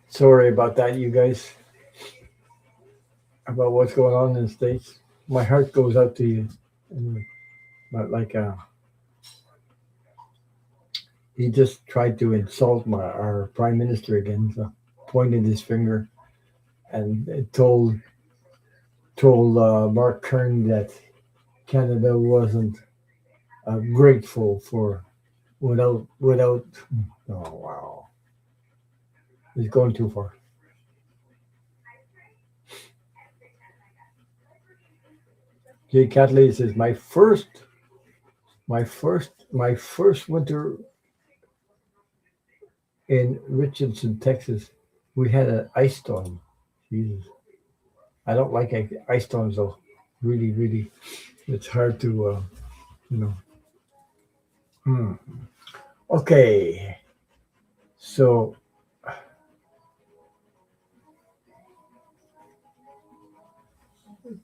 Speaker 1: Sorry about that, you guys, about what's going on in the states. My heart goes out to you. Anyway, but like he just tried to insult our prime minister again. So pointed his finger and told Mark Kern that Canada wasn't grateful for without. Oh wow, he's going too far. Jay Catley says my first winter in Richardson, Texas, we had an ice storm. Jesus, I don't like ice storms though. Really, really, it's hard to you know. Hmm. Okay, so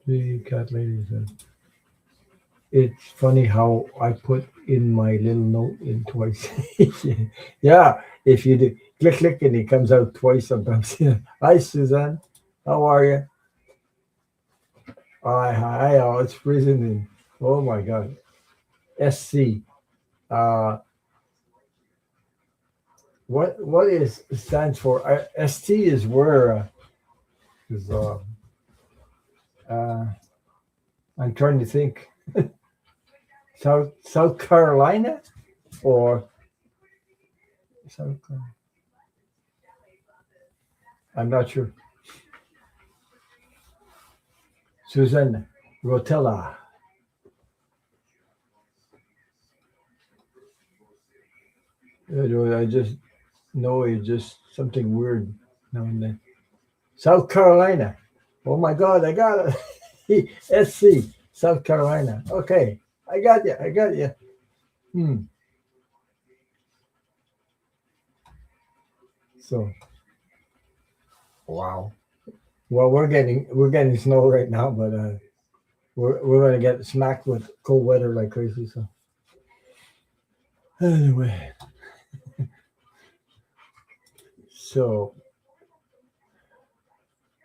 Speaker 1: the cat lady said it's funny how I put in my little note in twice. Yeah, if you do click and it comes out twice sometimes. Hi Suzanne, how are you? Hi, oh, it's freezing. Oh my God. SC. Uh, what is stands for? ST is where is uh, I'm trying to think. South Carolina or South Carolina? I'm not sure. Susan Rotella. I just know it's just something weird now and then. South Carolina. Oh my God, I got it. SC, South Carolina. Okay, I got you. I got you. Hmm. So wow. Well, we're getting snow right now, but we're gonna get smacked with cold weather like crazy. So anyway, so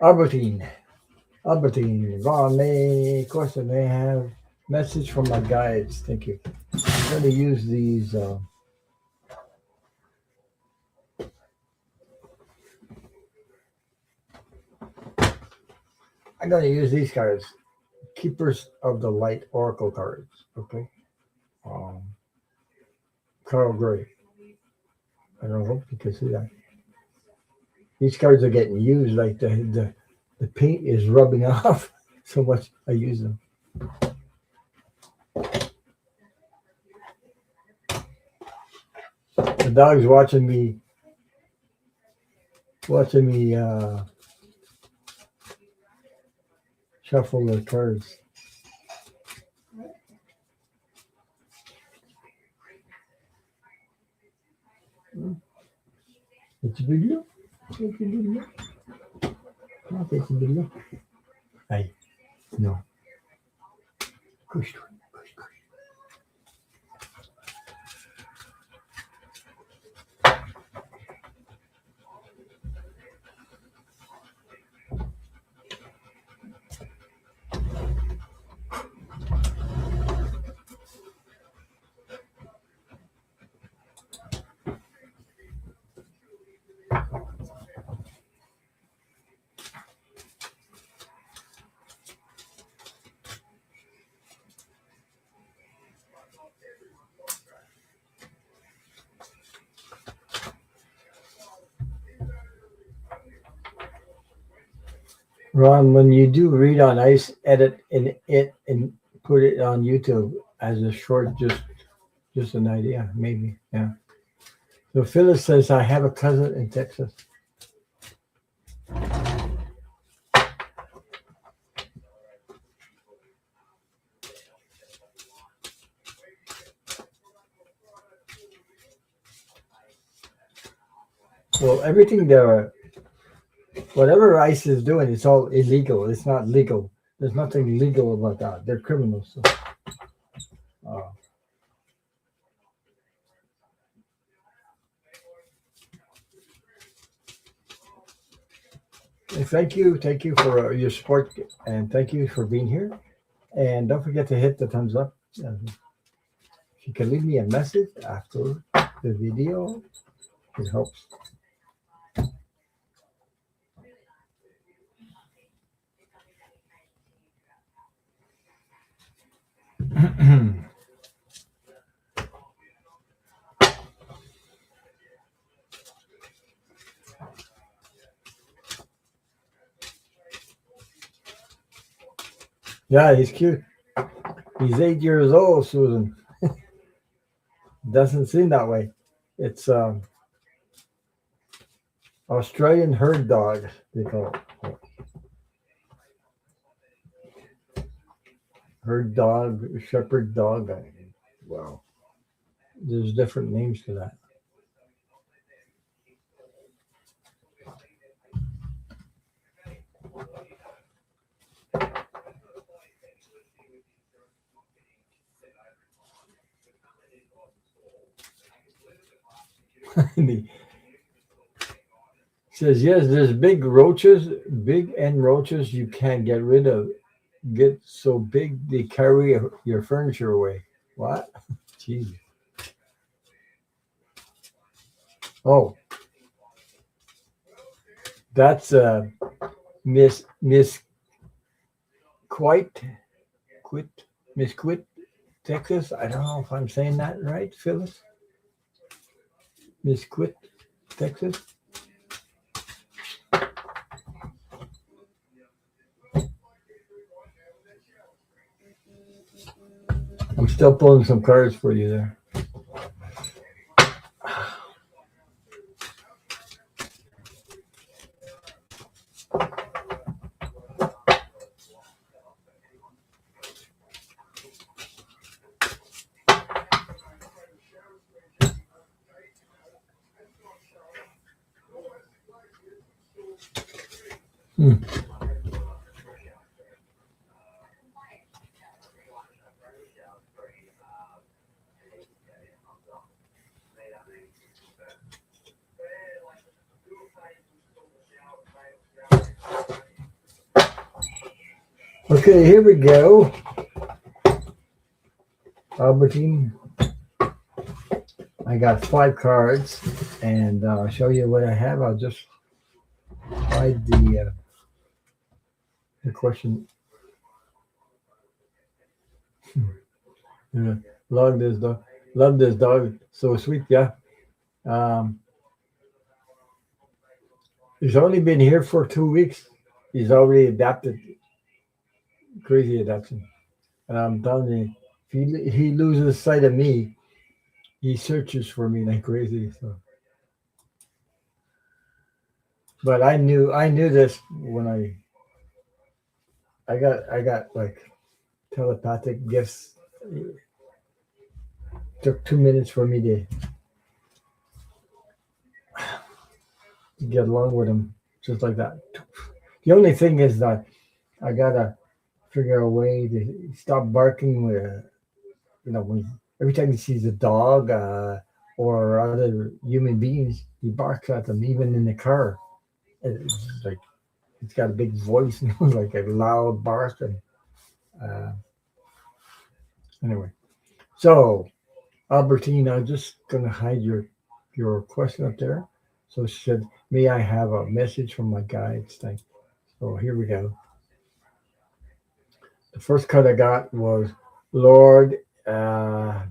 Speaker 1: Albertine, Ron, may question may have message from my guides. Thank you. I'm gonna use these. I'm gonna use these cards Keepers of the Light Oracle cards. Okay. Um, Carl Gray. I don't know if you can see that. These cards are getting used. Like the paint is rubbing off so much. I use them. The dog's watching me shuffle the cards. Petit video? Petit video? Non, petit video. Aïe. Non. Couche-toi. Couche-toi. Ron, when you do read on ice, edit in it and put it on YouTube as a short, just an idea, maybe. Yeah. So Phyllis says I have a cousin in Texas. Well, everything there, whatever ICE is doing, it's all illegal. It's not legal. There's nothing legal about that. They're criminals. So, thank you for your support, and thank you for being here. And don't forget to hit the thumbs up. If you can leave me a message after the video, it helps. Yeah, he's cute. He's 8 years old, Susan. Doesn't seem that way. It's Australian herd dog, they call it. Herd dog, shepherd dog. Wow. There's different names to that. He says, yes, there's big end roaches you can't get rid of. Get so big they carry your furniture away. What? Jeez. Oh, that's Miss Quit, Miss Quit, Texas. I don't know if I'm saying that right, Phyllis. Miss Quit, Texas. I'm still pulling some cards for you there. Okay, here we go. Albertine. I got 5 cards, and I'll show you what I have. I'll just hide the question. Yeah. Love this dog. Love this dog. So sweet. Yeah. Um, he's only been here for 2 weeks. He's already adapted. Crazy adaptation. And I'm telling you, if he loses sight of me, he searches for me like crazy. So, but I knew this when I got like telepathic gifts. It took 2 minutes for me to get along with him, just like that. The only thing is that I gotta figure a way to stop barking. When every time he sees a dog or other human beings, he barks at them, even in the car. It's like it's got a big voice, like a loud bark. And uh, anyway, so Albertine, I'm just gonna hide your question up there. So she said, "May I have a message from my guides?" Thing. So here we go. The first card I got was Lord uh,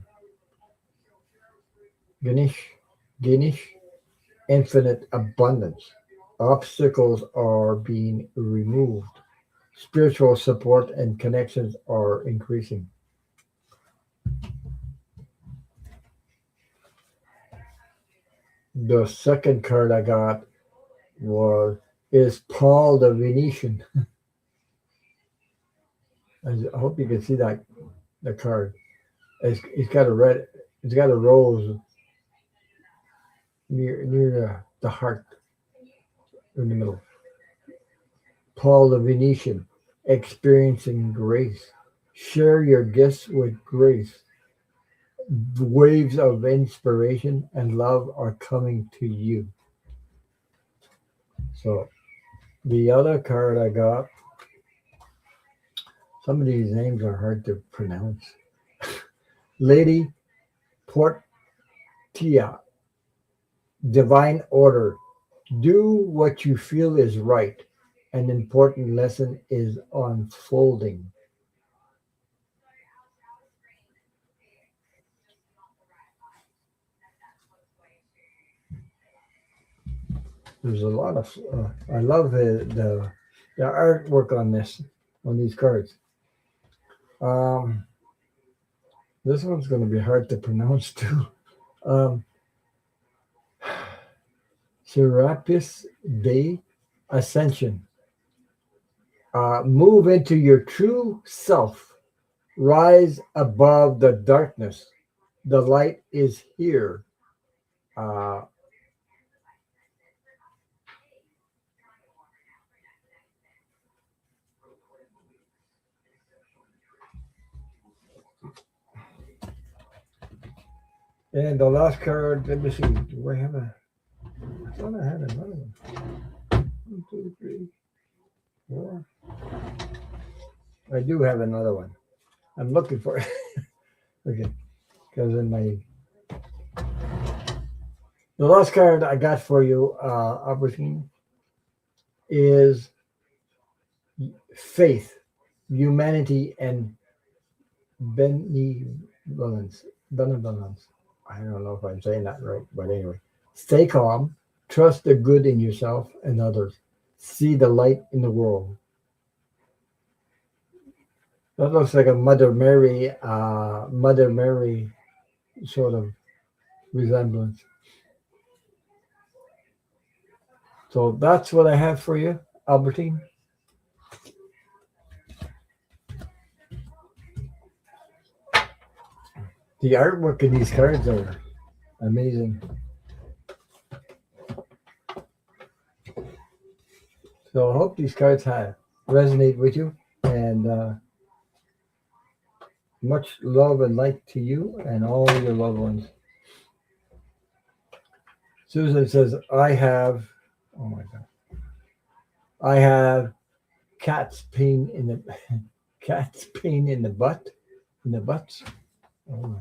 Speaker 1: Ganesh, Ganesh, infinite abundance. Obstacles are being removed. Spiritual support and connections are increasing. The second card I got was is Paul the Venetian. I hope you can see that the card. It's got a red. It's got a rose near the heart in the middle. Paul the Venetian, experiencing grace. Share your gifts with grace. Waves of inspiration and love are coming to you. So the other card I got, some of these names are hard to pronounce. Lady Portia, divine order. Do what you feel is right. An important lesson is unfolding. There's a lot of. I love the artwork on these cards. Um, this one's going to be hard to pronounce too. Um, Serapis Day Ascension. Move into your true self. Rise above the darkness. The light is here. Uh, and the last card, let me see. Do I have a? I thought I had another one. One, two, three, four. I do have another one. I'm looking for it. Okay, because in my the last card I got for you, Albertine, is faith, humanity, and benevolence. Benevolence. I don't know if I'm saying that right, but anyway. Stay calm. Trust the good in yourself and others. See the light in the world. That looks like a Mother Mary sort of resemblance. So that's what I have for you, Albertine. The artwork in these cards are amazing. So I hope these cards have resonate with you, and much love and light to you and all your loved ones. Susan says, I have, oh my God, I have cat's pain in the cat's pain in in the butts. Oh my.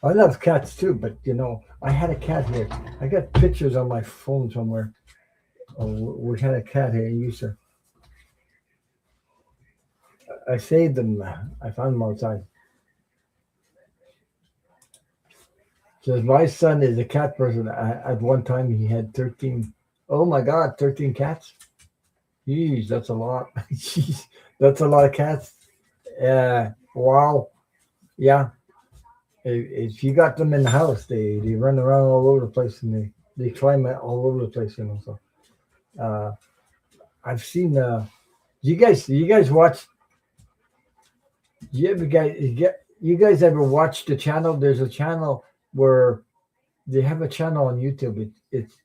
Speaker 1: I love cats too, but I had a cat here. I got pictures on my phone somewhere. Oh, we had a cat here. He used to I saved them. I found them outside. Says my son is a cat person. At one time, he had 13. Oh my God, 13 cats. Jeez, that's a lot. Jeez, that's a lot of cats. Wow. Yeah. If you got them in the house, they run around all over the place and they climb all over the place. So uh, I've seen. You guys watch? You guys ever watch the channel? There's a channel where they have a channel on YouTube. It's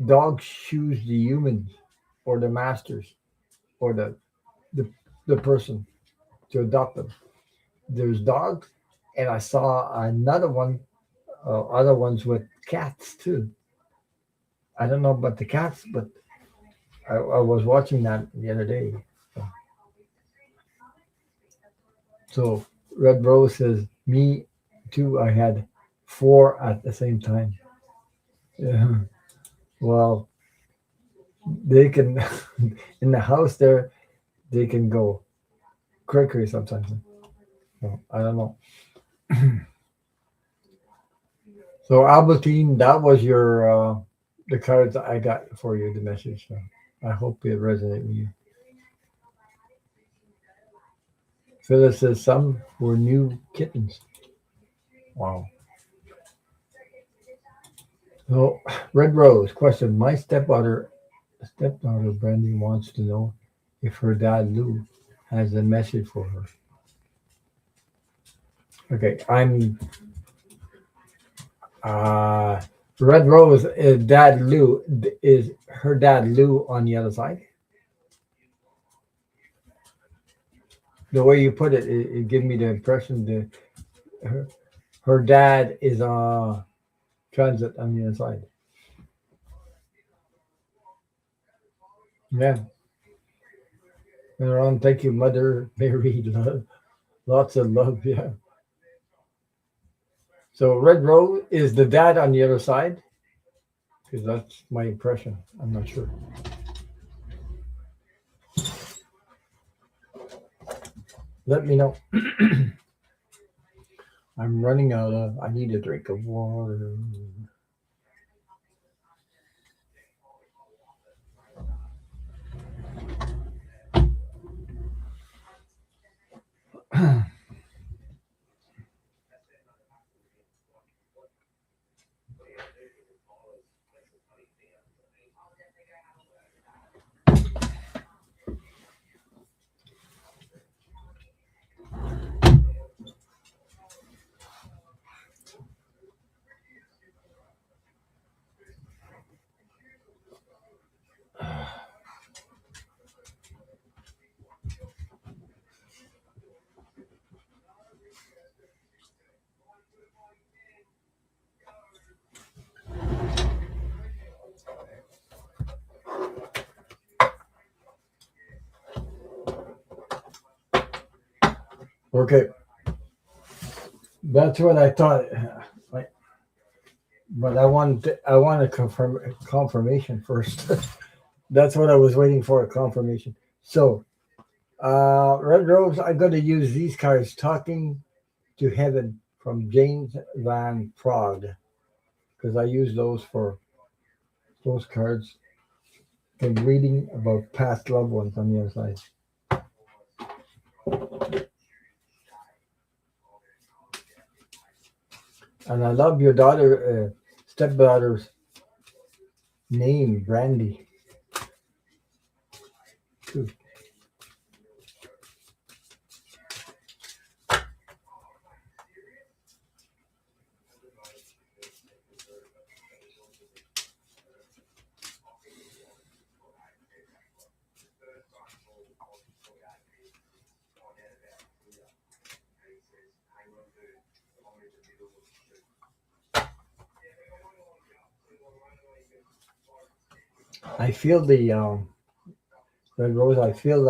Speaker 1: dogs choose the humans or the masters or the the person to adopt them. There's dogs, and I saw another one, other ones with cats too. I don't know about the cats, but I was watching that the other day. So Red Rose says, me too. I had four at the same time. Yeah. Well, they can in the house there. They can go cray sometimes. So, I don't know. So Albertine, that was your the cards I got for you. The message. So I hope it resonated with you. Phyllis says some were new kittens. Wow. So Red Rose question: my stepdaughter Brandy wants to know if her dad Lou has a message for her. Okay, I'm uh Red Rose is dad Lou is her dad Lou on the other side. The way you put it, it gave me the impression that her dad is transit on the other side. Yeah. Ron, thank you, Mother Mary. Love, lots of love. Yeah. So Red Rose is the dad on the other side because that's my impression. I'm not sure. Let me know. I'm running out of. I need a drink of water. Okay, that's what I thought. Like, but I want to confirmation first. That's what I was waiting for, a confirmation. So, Red Rose, I'm going to use these cards. Talking to Heaven from James Van Prague, because I use those for those cards and reading about past loved ones on the other side. And I love your stepdaughter's name, Brandy, too. I feel the Red Rose. I feel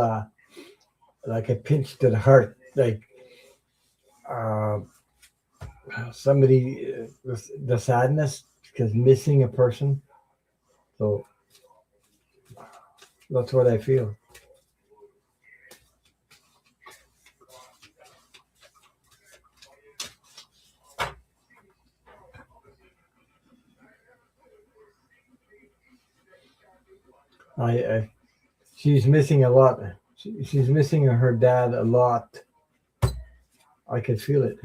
Speaker 1: like a pinch to the heart, like uh, somebody the sadness because missing a person. So that's what I feel. She's missing a lot. She's missing her dad a lot. I could feel it.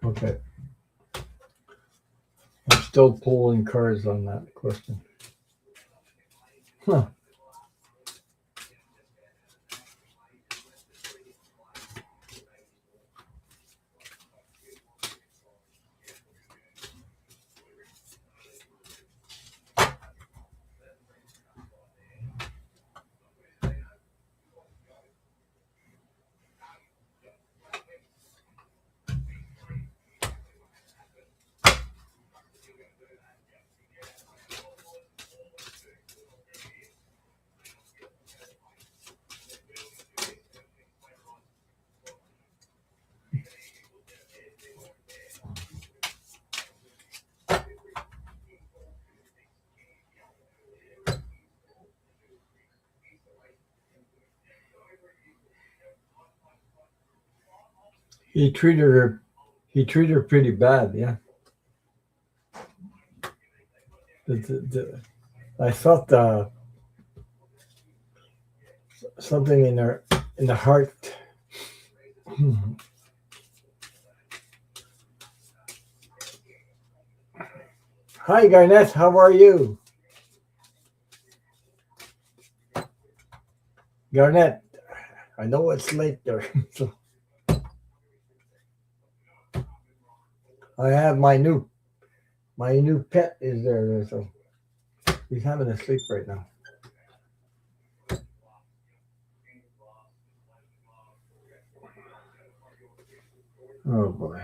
Speaker 1: Okay. I'm still pulling cards on that question. Huh. He treated her. He treated her pretty bad. Yeah. I felt something in the heart. Hi, Garnett. How are you? Garnett, I know it's late there. So I have my new pet is there. So he's having a sleep right now. Oh boy.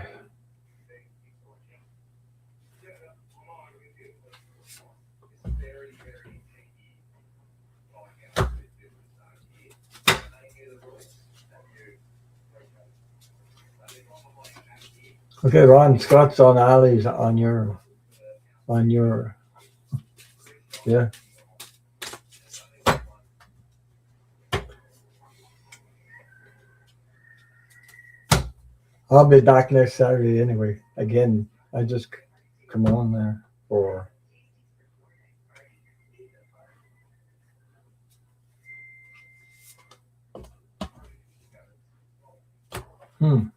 Speaker 1: Okay, Ron Scott's on Ali's on your yeah. I'll be back next Saturday anyway. Again, I just come on there for hmm.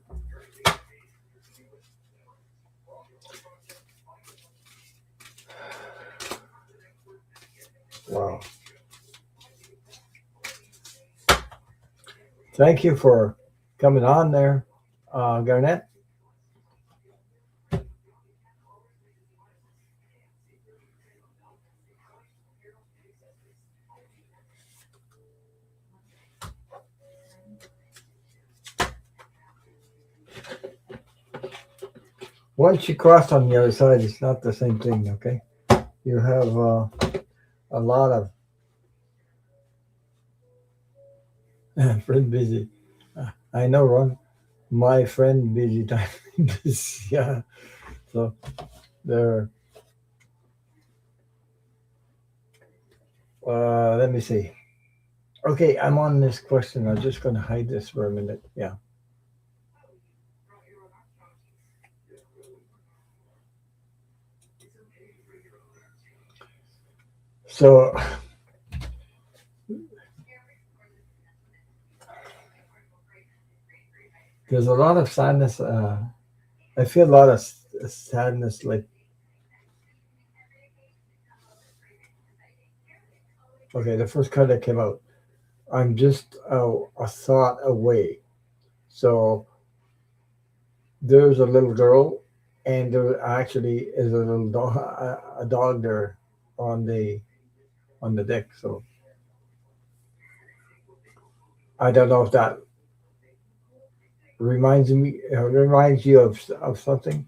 Speaker 1: Wow. Thank you for coming on there, Garnett. Once you cross on the other side, it's not the same thing. Okay, you have a lot of friend busy. I know, Ron. My friend busy time is yeah. So there. Let me see. Okay, I'm on this question. I'm just going to hide this for a minute. Yeah. So there's a lot of sadness. I feel a lot of sadness. Like, okay, the first card that came out, I'm just a thought away. So there's a little girl, and there actually is a little dog, a dog there on the deck. So I don't know if that reminds you of something,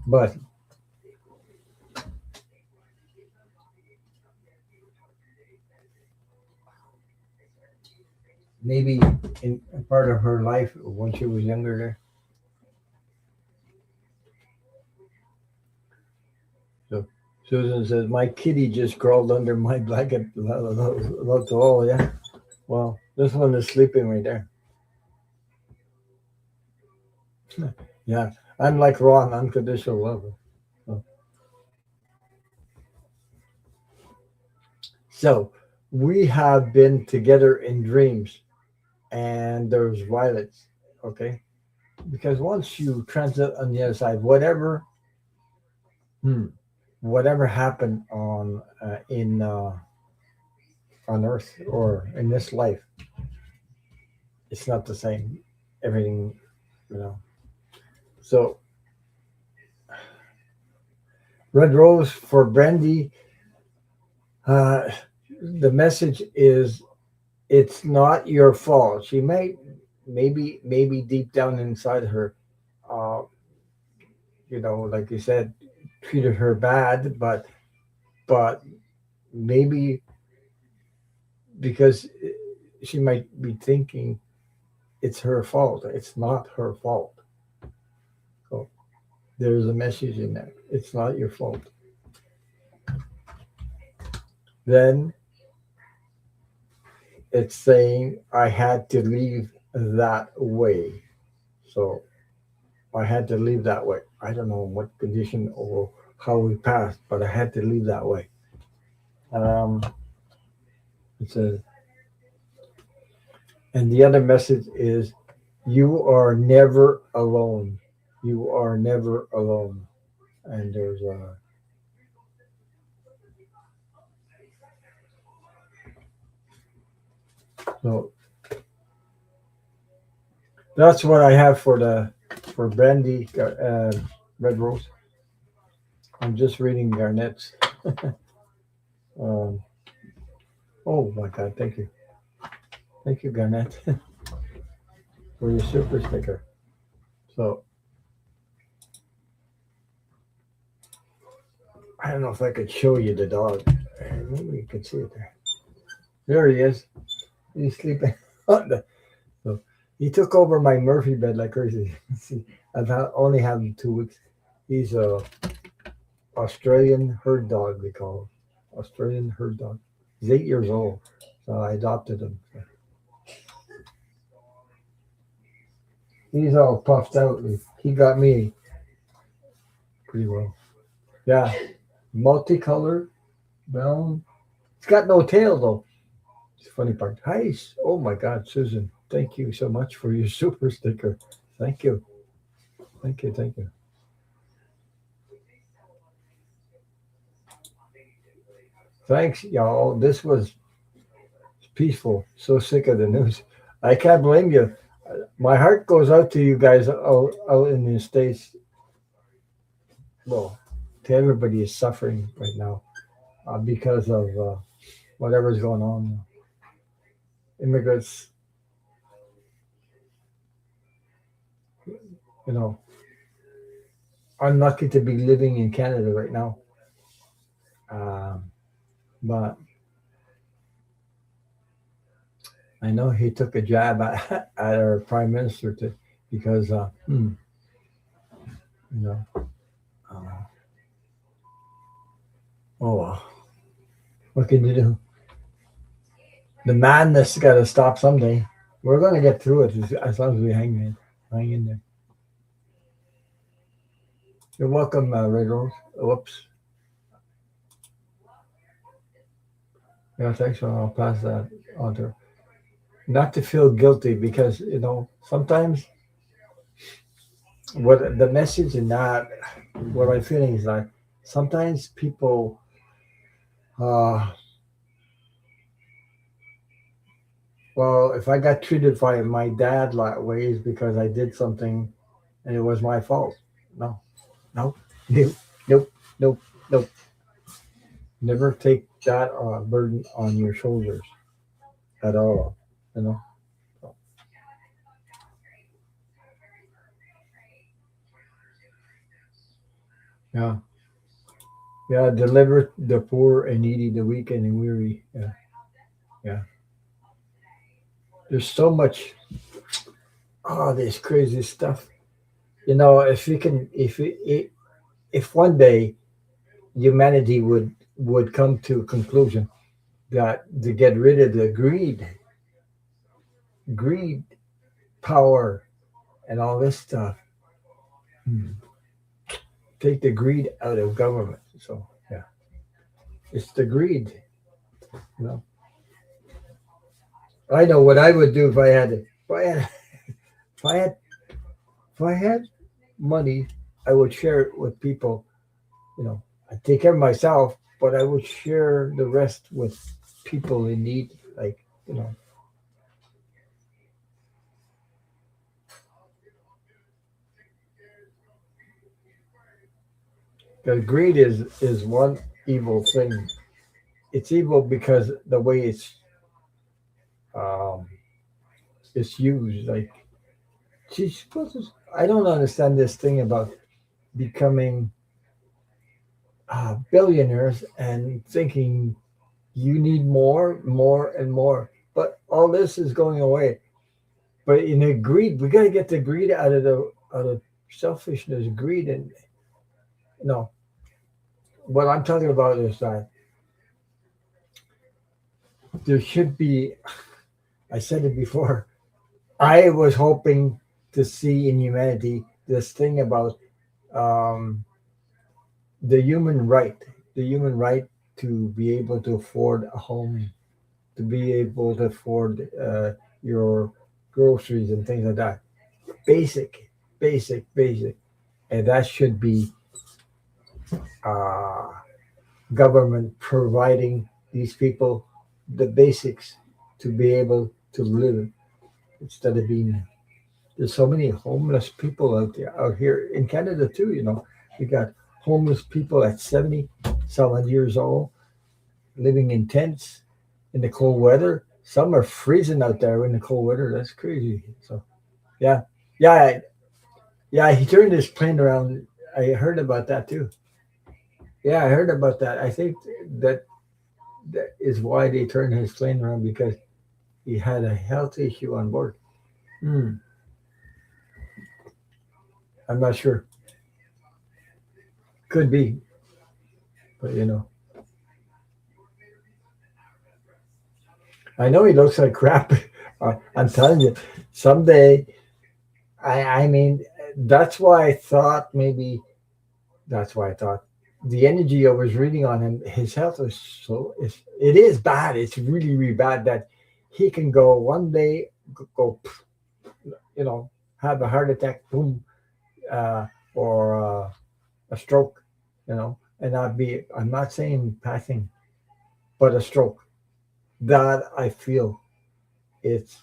Speaker 1: but maybe in a part of her life when she was younger there. So Susan says, my kitty just crawled under my blanket. That's all, yeah. Well, this one is sleeping right there. Yeah, I'm like Ron, unconditional lover. So, so we have been together in dreams, and there's violets. Okay, because once you transit on the other side, hmm, whatever happened on Earth or in this life, it's not the same. Everything, you know. So red rose for Brandy. Uh, the message is it's not your fault. She may maybe deep down inside her, uh, like you said, treated her bad, but maybe because she might be thinking it's her fault. It's not her fault. So there's a message in there. It's not your fault. Then it's saying I had to leave that way. So I had to leave that way. I don't know what condition or how we passed, but I had to leave that way. Um, it says, and the other message is, you are never alone. You are never alone. And there's so that's what I have for Brandy Red Rose. I'm just reading Garnett's. Um, oh my God! thank you, Garnett, for your super sticker. So I don't know if I could show you the dog. Maybe you could see it there. There he is. He's sleeping on the. So he took over my Murphy bed like crazy. See, only had him 2 weeks. He's a Australian herd dog. They call him Australian herd dog. He's 8 years old, so I adopted him. He's all puffed out. He got me pretty well. Yeah, multicolored, brown. He's got no tail though. It's the funny part. Hi. Oh my God, Susan. Thank you so much for your super sticker. Thank you. Thank you. Thank you. Thanks, y'all. This was peaceful. So sick of the news. I can't blame you. My heart goes out to you guys out in the States. Well, to everybody is suffering right now because of whatever's going on. Immigrants, you know, unlucky to be living in Canada right now. But I know he took a jab at our prime minister because, you know, uh, oh well, what can you do? The madness got to stop someday. We're going to get through it as long as we hang in there. You're welcome, Red Rose. Whoops. Yeah, thanks. I'll pass that on to her. Not to feel guilty because sometimes what the message in that, what I'm feeling is like sometimes people, uh, well, if I got treated by my dad like ways because I did something and it was my fault. No, no, nope, nope, nope, nope. Never take that burden on your shoulders at all. You know. So, yeah, yeah. Deliver the poor and needy, the weak and weary. Yeah, yeah. There's so much, oh, this crazy stuff. You know, if we can, if one day humanity would come to a conclusion that to get rid of the greed, power, and all this stuff, hmm, take the greed out of government. So yeah, it's the greed. You know, I know what I would do if I had if I had money, I would share it with people. You know, I take care of myself, but I would share the rest with people in need. Like, you know, because greed is one evil thing. It's evil because the way um, it's used. Like, she's supposed to. I don't understand this thing about becoming billionaires and thinking you need more, more, and more. But all this is going away. But in the greed, we got to get the greed out of selfishness, greed, and no. What I'm talking about is that there should be. I said it before. I was hoping to see in humanity this thing about um, the human right, the human right to be able to afford a home, to be able to afford your groceries and things like that. Basic, basic, and that should be uh, government providing these people the basics to be able to live instead of being. There's so many homeless people out there out here in Canada too. You know, we got homeless people at 70 some odd years old living in tents in the cold weather. Some are freezing out there in the cold weather. That's crazy. So yeah, yeah, yeah. He turned his plane around. I heard about that too. Yeah, I heard about that. I think that that is why they turned his plane around because he had a health issue on board. Hmm, I'm not sure. Could be, but you know, I know he looks like crap. I'm telling you, someday. I mean, that's why I thought maybe that's why I thought the energy I was reading on him, his health is so it is bad. It's really really bad that he can go one day go, you know, have a heart attack, boom, or a stroke, you know, and not be. I'm not saying passing, but a stroke. That I feel it's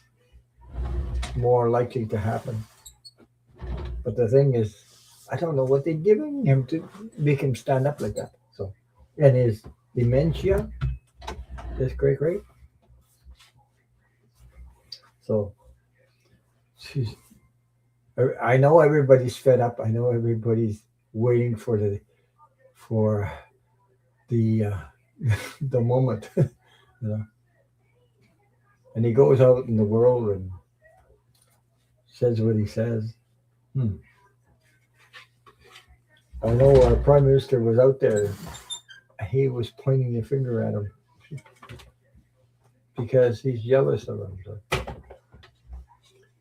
Speaker 1: more likely to happen. But the thing is, I don't know what they're giving him to make him stand up like that. So, and his dementia is great. So, she's, I know everybody's fed up. I know everybody's waiting for the the moment, you know. And he goes out in the world and says what he says. Hmm. I know our prime minister was out there. He was pointing the finger at him because he's jealous of him.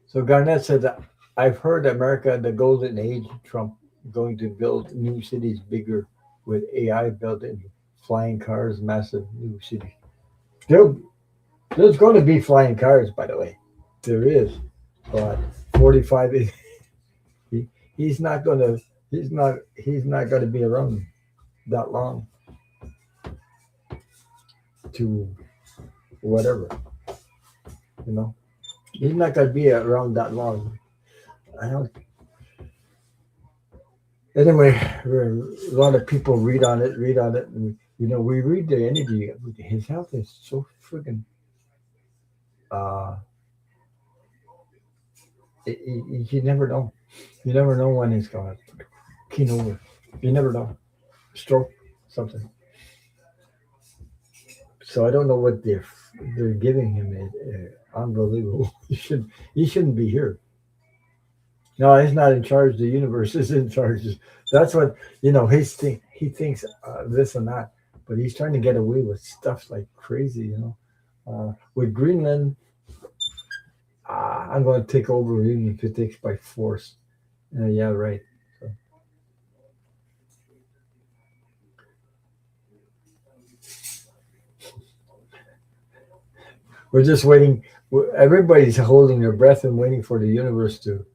Speaker 1: So Garnett said that I've heard America, the golden age, Trump going to build new cities bigger with AI built in, flying cars, massive new cities. There, there's going to be flying cars, by the way. There is, but 45. He, he's not going to. He's not going to be around that long to whatever. You know, he's not going to be around that long. I don't. Anyway, a lot of people read on it, and you know, we read the energy. His health is so friggin' uh, you never know. You never know when he's gonna keen over. You never know. Stroke, something. So I don't know what they're giving him. Unbelievable. He shouldn't be here. No, he's not in charge. The universe is in charge. That's what he thinks this and that, but he's trying to get away with stuff like crazy. With Greenland, I'm going to take over even if it takes by force. Yeah, right. So we're just waiting. Everybody's holding their breath and waiting for the universe to.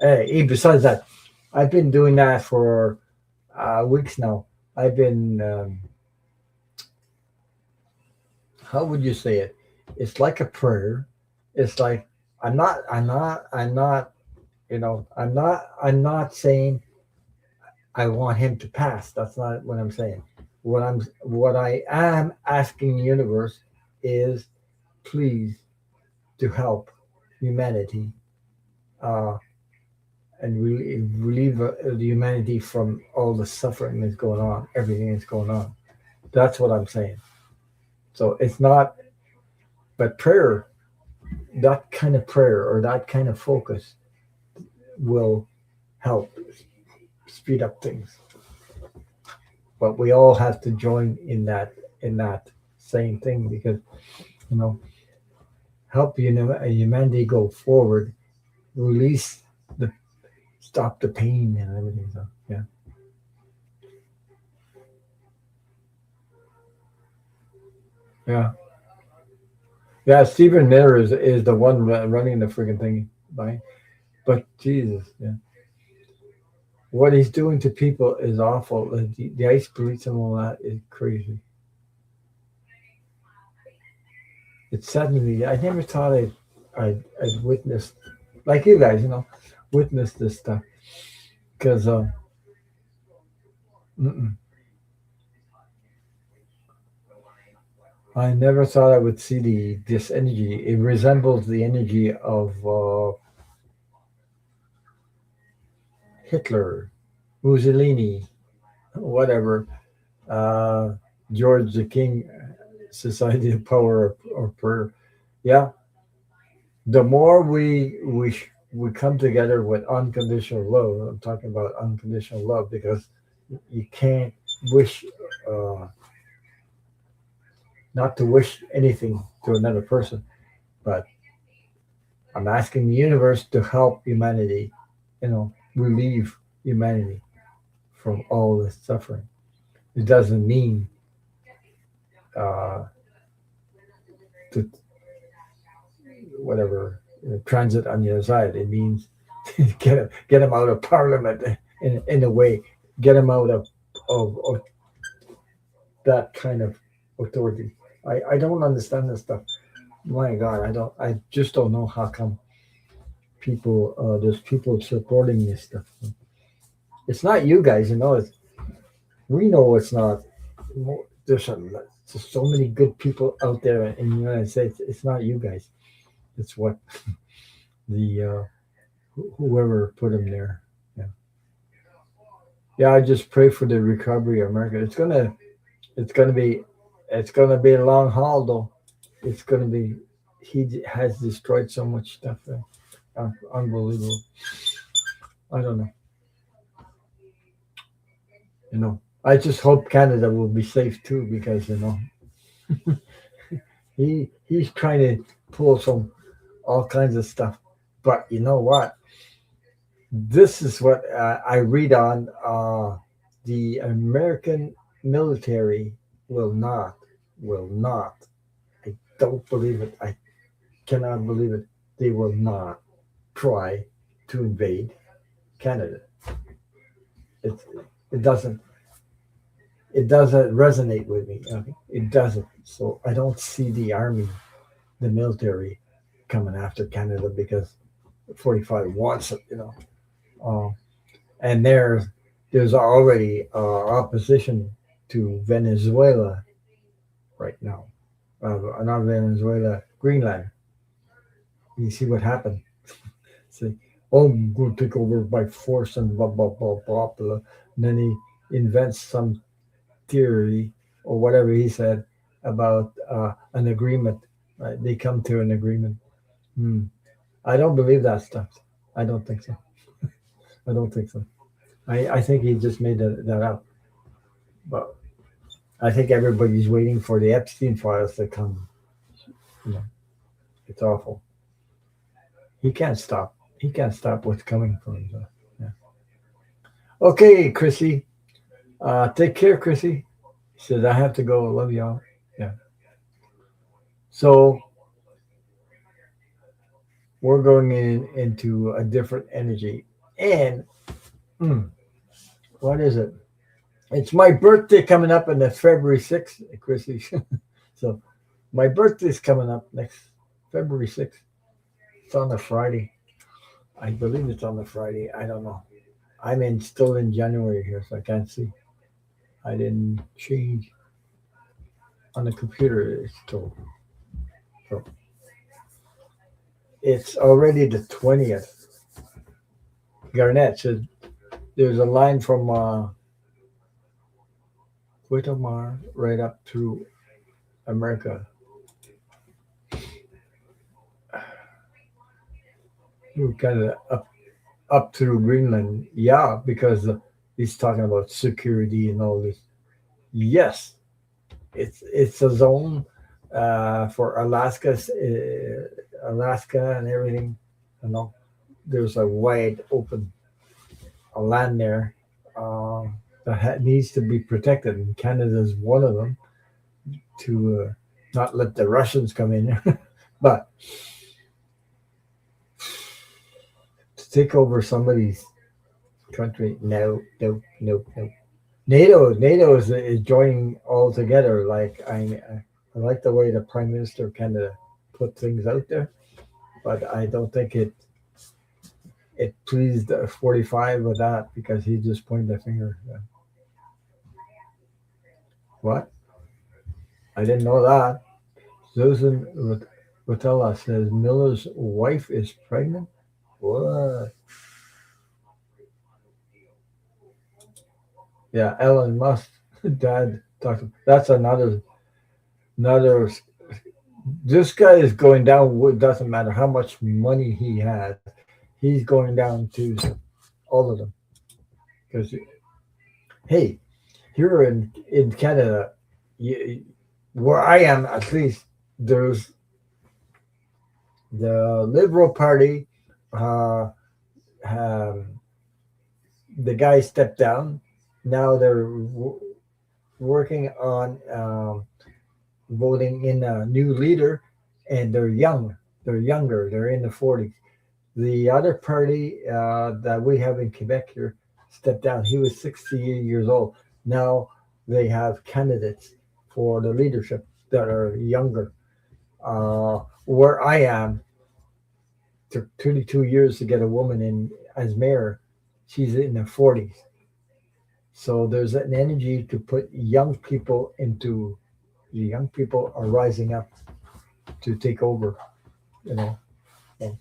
Speaker 1: Hey, besides that, I've been doing that for weeks now. I've been. How would you say it? It's like a prayer. It's like I'm not. I'm not saying I want him to pass. That's not what I'm saying. What I am asking the universe is please to help humanity uh, and relieve the humanity from all the suffering that's going on, everything that's going on. That's what I'm saying. So it's not, but prayer, that kind of prayer or that kind of focus will help speed up things. But we all have to join in that same thing because you know help humanity go forward, release the stop the pain and everything. So yeah, yeah, yeah. Stephen Miller is the one running the friggin' thing, by. But Jesus, yeah, what he's doing to people is awful. The ice police and all that is crazy. It's suddenly I never thought I'd witnessed like you guys, witnessed this stuff because mm-mm, I never thought I would see this energy. It resembles the energy of Hitler, Mussolini, whatever, uh, George the King, Society of Power or Prayer. Yeah, the more we come together with unconditional love. I'm talking about unconditional love because you can't wish uh, not to wish anything to another person, but I'm asking the universe to help humanity, relieve humanity from all this suffering. It doesn't mean uh, to whatever transit on the other side. It means get him out of parliament in a way, get him out of that kind of authority. I don't understand this stuff. My God, I just don't know how come there's people supporting this stuff. It's not you guys, we know it's not. There's so many good people out there in the United States. It's not you guys. It's what the whoever put them there. Yeah, yeah. I just pray for the recovery of America. It's gonna be, it's gonna be a long haul though. It's gonna be. He has destroyed so much stuff. Unbelievable. I don't know. I just hope Canada will be safe too because he's trying to pull some all kinds of stuff. But you know what? This is what I read on. The American military will not, will not. I don't believe it. I cannot believe it. They will not try to invade Canada. It, it doesn't. It doesn't resonate with me. Okay? It doesn't. So I don't see the army, the military, coming after Canada because 45 wants it. Uh, and there's already opposition to Venezuela right now. Not Venezuela, Greenland. You see what happened. Say, oh, I'm going to take over by force and blah blah blah blah blah. And then he invents some theory or whatever he said about an agreement. Right? They come to an agreement. Hmm. I don't believe that stuff. I don't think so. I don't think so. I think he just made that up. But I think everybody's waiting for the Epstein files to come. You know, it's awful. He can't stop. He can't stop what's coming from him. So, yeah. Okay, Chrissy. Take care, Chrissy. He says I have to go. Love y'all. Yeah. So we're going into a different energy. And mm, what is it? It's my birthday coming up on the February 6th, Chrissy. So my birthday's coming up next February 6th. It's on a Friday. I believe it's on the Friday. I don't know. I'm in still in January here, so I can't see. I didn't change on the computer. It's still so it's already the 20th. Garnett says there's a line from Guatemala right up through America, through Canada, up through Greenland. Yeah, because he's talking about security and all this. Yes, it's a zone for Alaska and everything. You know, there's a wide open land there that needs to be protected, and Canada is one of them to not let the Russians come in. But to take over somebody's country, no, no, no, no. NATO is joining all together. Like I like the way the Prime Minister of Canada put things out there, but I don't think it pleased 45 with that because he just pointed the finger. What? I didn't know that. Susan Rotella says Miller's wife is pregnant. What? Yeah, Elon Musk dad talked. That's another. This guy is going down. It doesn't matter how much money he has. He's going down to all of them because hey, here in Canada, you, where I am at least, there's the Liberal Party. Uh, um, the guy stepped down. Now they're working on voting in a new leader, and they're young. They're younger. They're in the 40s. The other party that we have in Quebec here stepped down. He was 68 years old. Now they have candidates for the leadership that are younger. Where I am, took 32 years to get a woman in as mayor. She's in the 40s. So there's an energy to put young people into. The young people are rising up to take over, you know, and,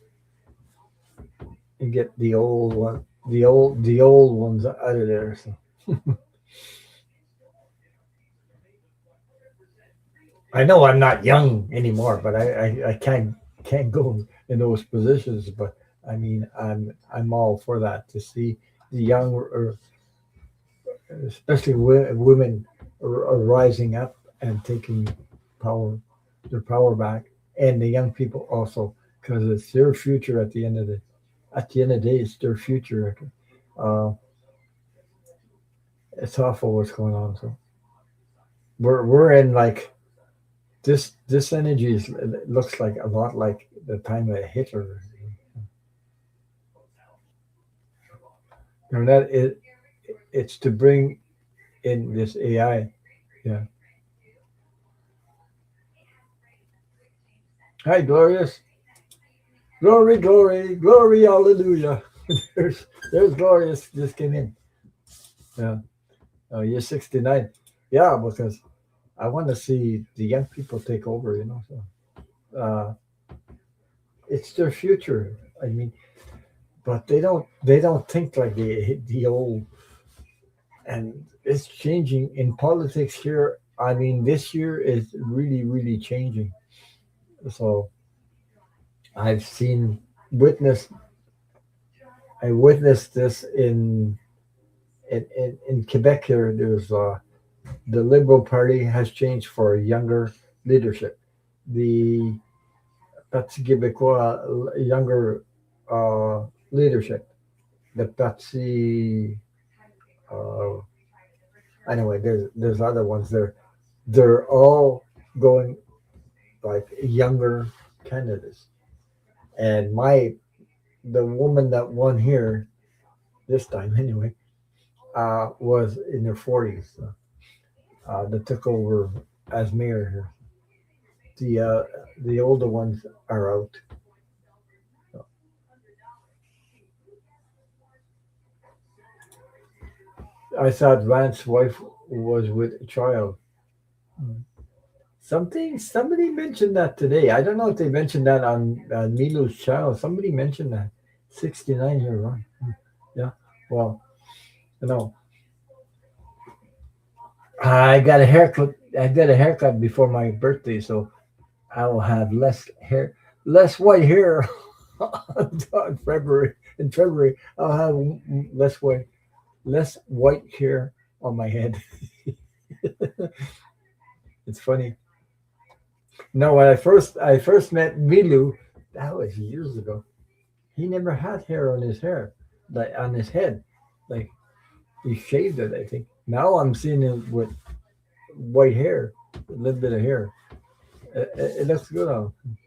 Speaker 1: and get the old ones out of there. So I know I'm not young anymore, but I can't go in those positions. But I mean, I'm all for that to see the young, or especially women, are rising up and taking power, their power back, and the young people also, because it's their future at the end of the day, it's their future. Uh, it's awful what's going on. So we're in like this energy is it looks like a lot like the time of Hitler. And that it's to bring in this AI. Yeah. Hi, glorious. Glory, glory, glory, hallelujah. There's glorious just came in. Yeah. Oh, you're 69. Yeah, because I want to see the young people take over. So it's their future. I mean, but they don't think like the old, and it's changing in politics here. I mean, this year is really changing. So I've seen witnessed I witnessed this in Quebec here. There's the Liberal Party has changed for a younger leadership. The Parti Québécois younger leadership. The Parti uh, anyway. There's other ones. They're all going like younger candidates. And the woman that won here this time anyway was in their 40s. That took over as mayor here. The older ones are out. I thought Vance's wife was with a child. Somebody mentioned that today. I don't know if they mentioned that on Milo's channel. Somebody mentioned that 69-year run. Yeah. Well, you know, I got a haircut. I got a haircut before my birthday, so I will have less white hair on February. In February, I'll have less white hair on my head. It's funny. No, when I first met Milu, that was years ago. He never had hair on his hair, like on his head, like he shaved it. I think now I'm seeing him with white hair, a little bit of hair. It looks good on him.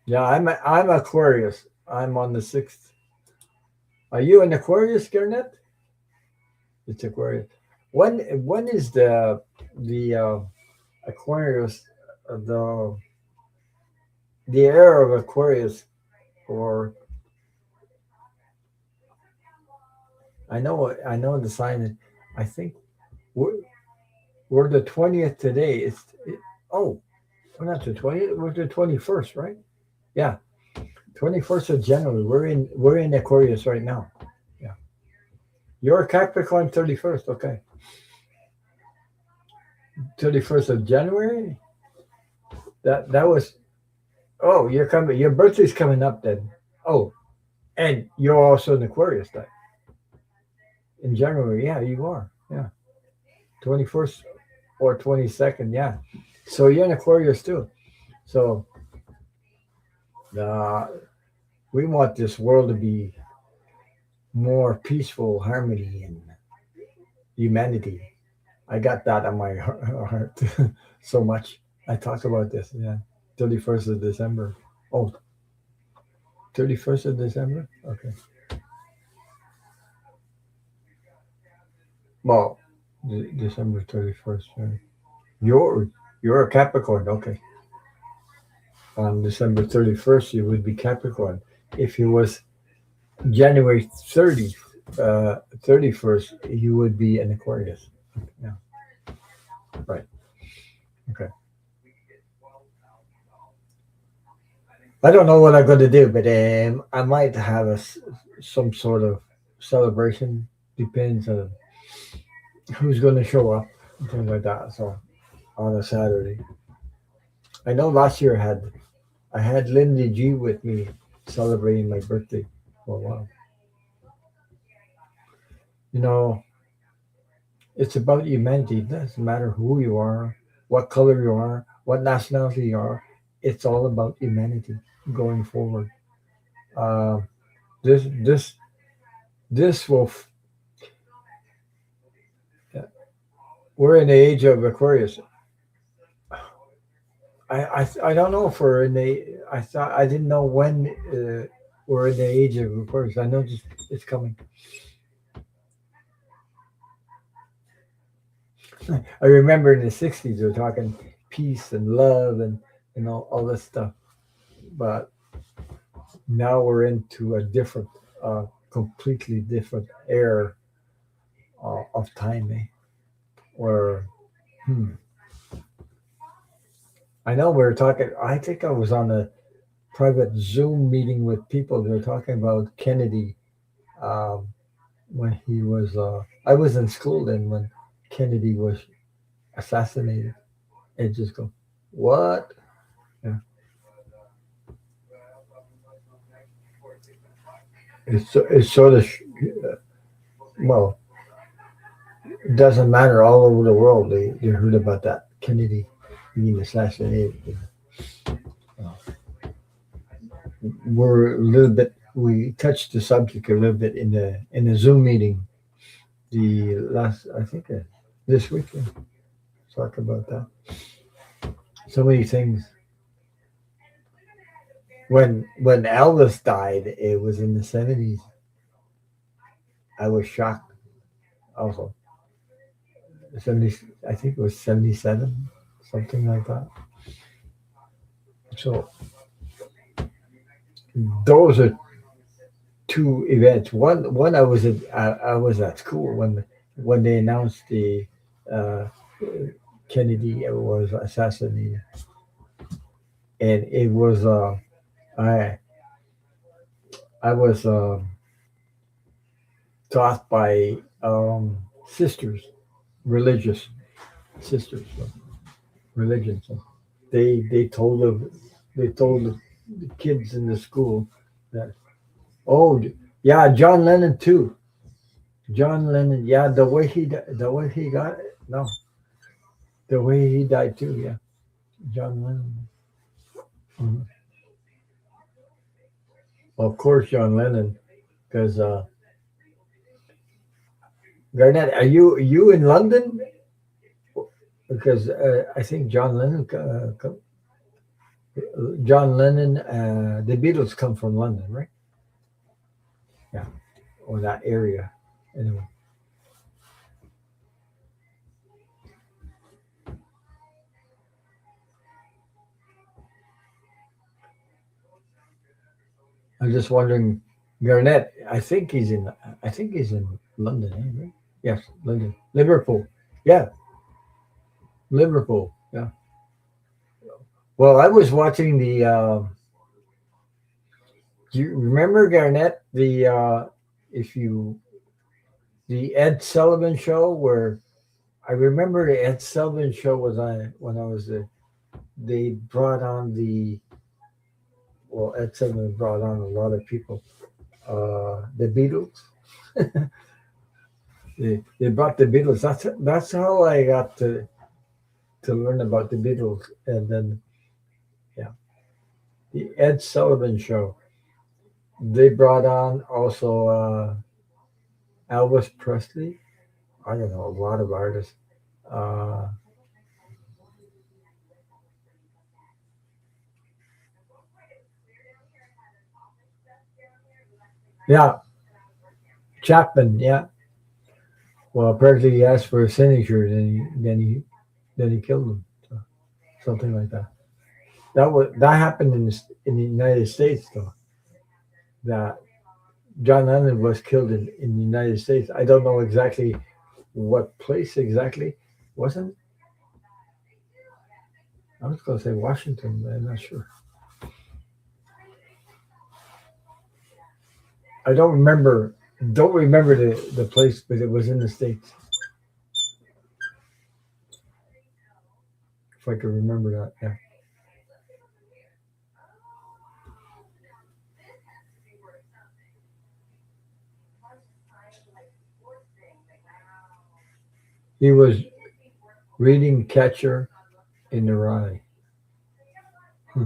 Speaker 1: Yeah, I'm Aquarius. I'm on the 6th. Are you an Aquarius, Garnet? It's Aquarius. When is the Aquarius the the era of Aquarius? Or I know the sign. I think we're, we're the 20th today. Oh, we're not the 20th. We're the 21st, right? Yeah, 21st of January. We're in Aquarius right now. Yeah, you're Capricorn 31st. Okay, 31st of January. That was. Oh, you're coming. Your birthday's coming up then. Oh, and you're also an Aquarius then in January. Yeah, you are. Yeah, 21st or 22nd. Yeah, so you're an Aquarius too. So uh, we want this world to be more peaceful, harmony, and humanity. I got that on my heart so much. I talk about this. Yeah, 31st of December. Oh, 31st of December. Okay. Well, December 31st. Right? You're you're a Capricorn. Okay. On December 31st, you would be Capricorn. If it was January 31st, you would be an Aquarius. Yeah. Right. Okay. I don't know what I'm going to do, but I might have some sort of celebration. Depends on who's going to show up and things like that. So on a Saturday, I know last year I had Lindy G with me celebrating my birthday for a while. You know, it's about humanity. It doesn't matter who you are, what color you are, what nationality you are. It's all about humanity going forward. Uh, this this will. We're in the age of Aquarius. I don't know if we're in the. I thought I didn't know when we're in the age of Aquarius. I know just it's coming. I remember in the '60s they were talking peace and love and all this stuff, but now we're into a different, completely different era of time. Where hmm, I know we were talking. I think I was on a private Zoom meeting with people. They were talking about Kennedy um, when he was. I was in school then when Kennedy was assassinated. And just go, what? Yeah. It's sort of well, it doesn't matter. All over the world, they heard about that Kennedy being assassinated. We're a little bit. We touched the subject a little bit in the Zoom meeting the last. I think this weekend. Talk about that. So many things. When Elvis died, it was in the 70s. I was shocked. Also, 70. I think it was 77, something like that. So those are two events. One I was at school when they announced the uh, Kennedy was assassinated, and it was I I was taught by sisters, religious sisters, religion. So they told the kids in the school that oh yeah, John Lennon too. John Lennon, yeah, the way he got it, no, the way he died too, yeah, John Lennon. Mhm. Of course, John Lennon, because Garnett, are you in London? Because I think John Lennon, the Beatles come from London, right? Yeah, or that area. Anyway, I'm just wondering, Garnett. I think he's in London, right? Yes, London, Liverpool. Yeah, Liverpool. Yeah. Well, I was watching the. Do you remember Garnett? If you the Ed Sullivan show where I remember the Ed Sullivan show was on when I was they brought on Ed Sullivan brought on a lot of people. The Beatles. They brought the Beatles. That's how I got to learn about the Beatles, and then yeah, the Ed Sullivan show. They brought on also Elvis Presley. I don't know a lot of artists. Uh, yeah, Chapman. Yeah. Well, apparently he asked for a signature, then he killed him. So, something like that. That happened in the United States though. That John Lennon was killed in the United States. I don't know exactly what place exactly. Wasn't I was going to say Washington, but I'm not sure. I don't remember the place, but it was in the states. If I could remember that, yeah. He was reading Catcher in the Rye. Hmm.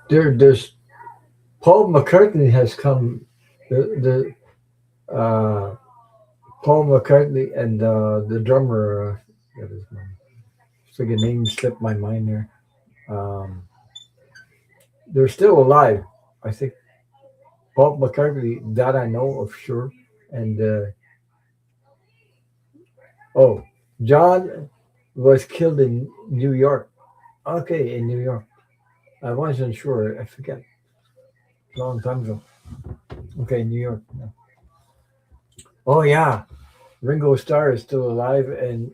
Speaker 1: There's Paul McCartney has come. The Paul McCartney and the drummer. What is my? It's like a name slipped my mind there. Um, they're still alive. I think Paul McCartney. That I know of sure. And oh, John was killed in New York. Okay, in New York. I wasn't sure. I forget. A long time ago. Okay, New York. Yeah. Oh yeah, Ringo Starr is still alive, and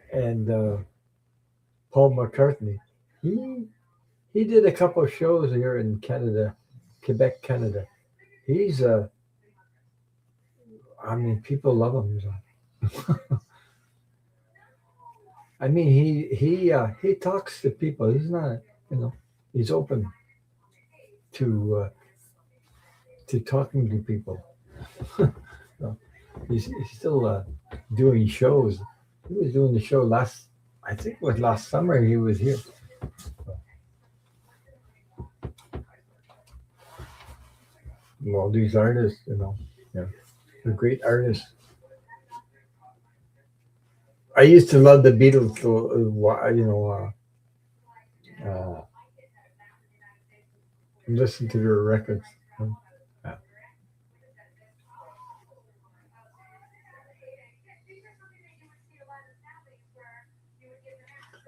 Speaker 1: Paul McCartney. He he did a couple of shows here in Canada, Quebec, Canada. He's I mean, people love him. So. I mean, he talks to people. He's not, you know. He's open to talking to people. So he's still doing shows. He was doing the show last, I think it was last summer. He was here. Well, these artists, yeah, they're great artists. I used to love the Beatles. So, listen to their records. Yeah.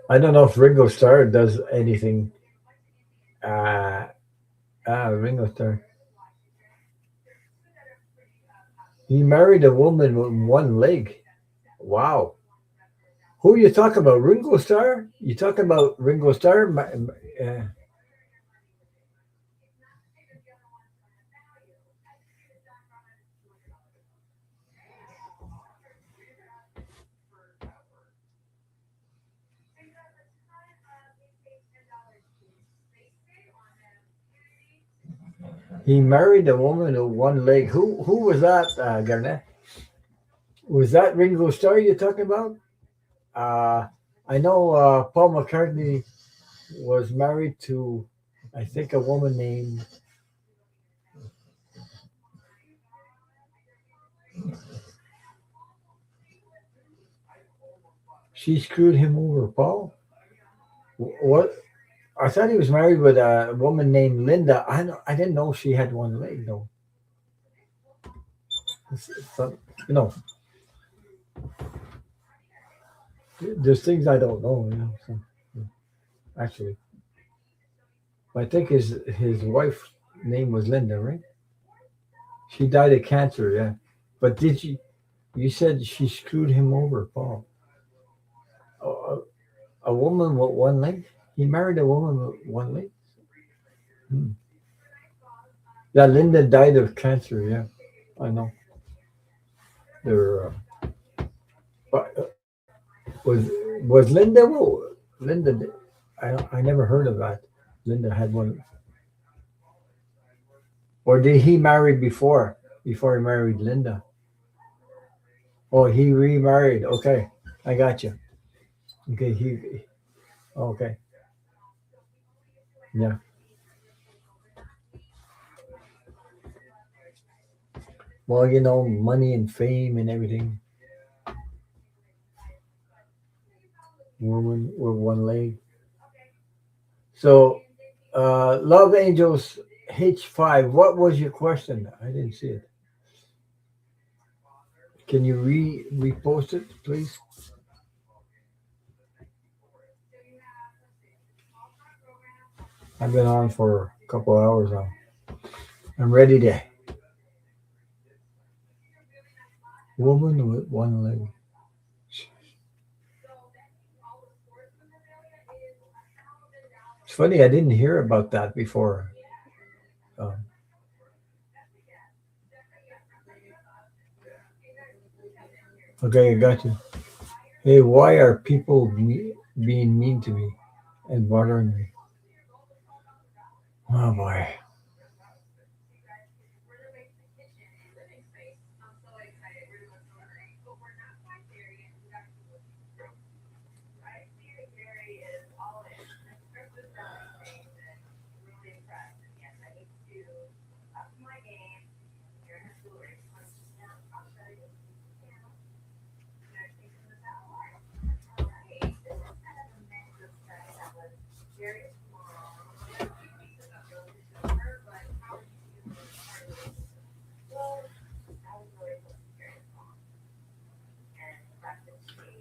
Speaker 1: I don't know if Ringo Starr does anything. Uh, Ringo Starr. He married a woman with one leg. Wow. Who you talking about? Ringo Starr? You talking about Ringo Starr? He married a woman with one leg. Who was that, Garnett? Was that Ringo Starr you're talking about? Uh, I know Paul McCartney was married to, I think, a woman named. She screwed him over, Paul. What? I thought he was married with a woman named Linda. I didn't know she had one leg though. So, you know, there's things I don't know. So, actually, I think his wife's name was Linda, right? She died of cancer. Yeah, but did you? You said she screwed him over, Paul. A, a woman with one leg. He married a woman with one leg. Hmm. Yeah, Linda died of cancer. Yeah, I know. There but was Linda? Well, Linda. I never heard of that. Linda had one, or did he marry before he married Linda? Oh, he remarried. Okay, I got you. Okay, okay, yeah. Well, money and fame and everything. Woman with one leg. So, Love Angels H5. What was your question? I didn't see it. Can you repost it, please? I've been on for a couple hours now. I'm ready to. Woman with one leg. It's funny, I didn't hear about that before. Um, okay, I got you. Hey, why are people being mean to me and bothering me? Oh boy.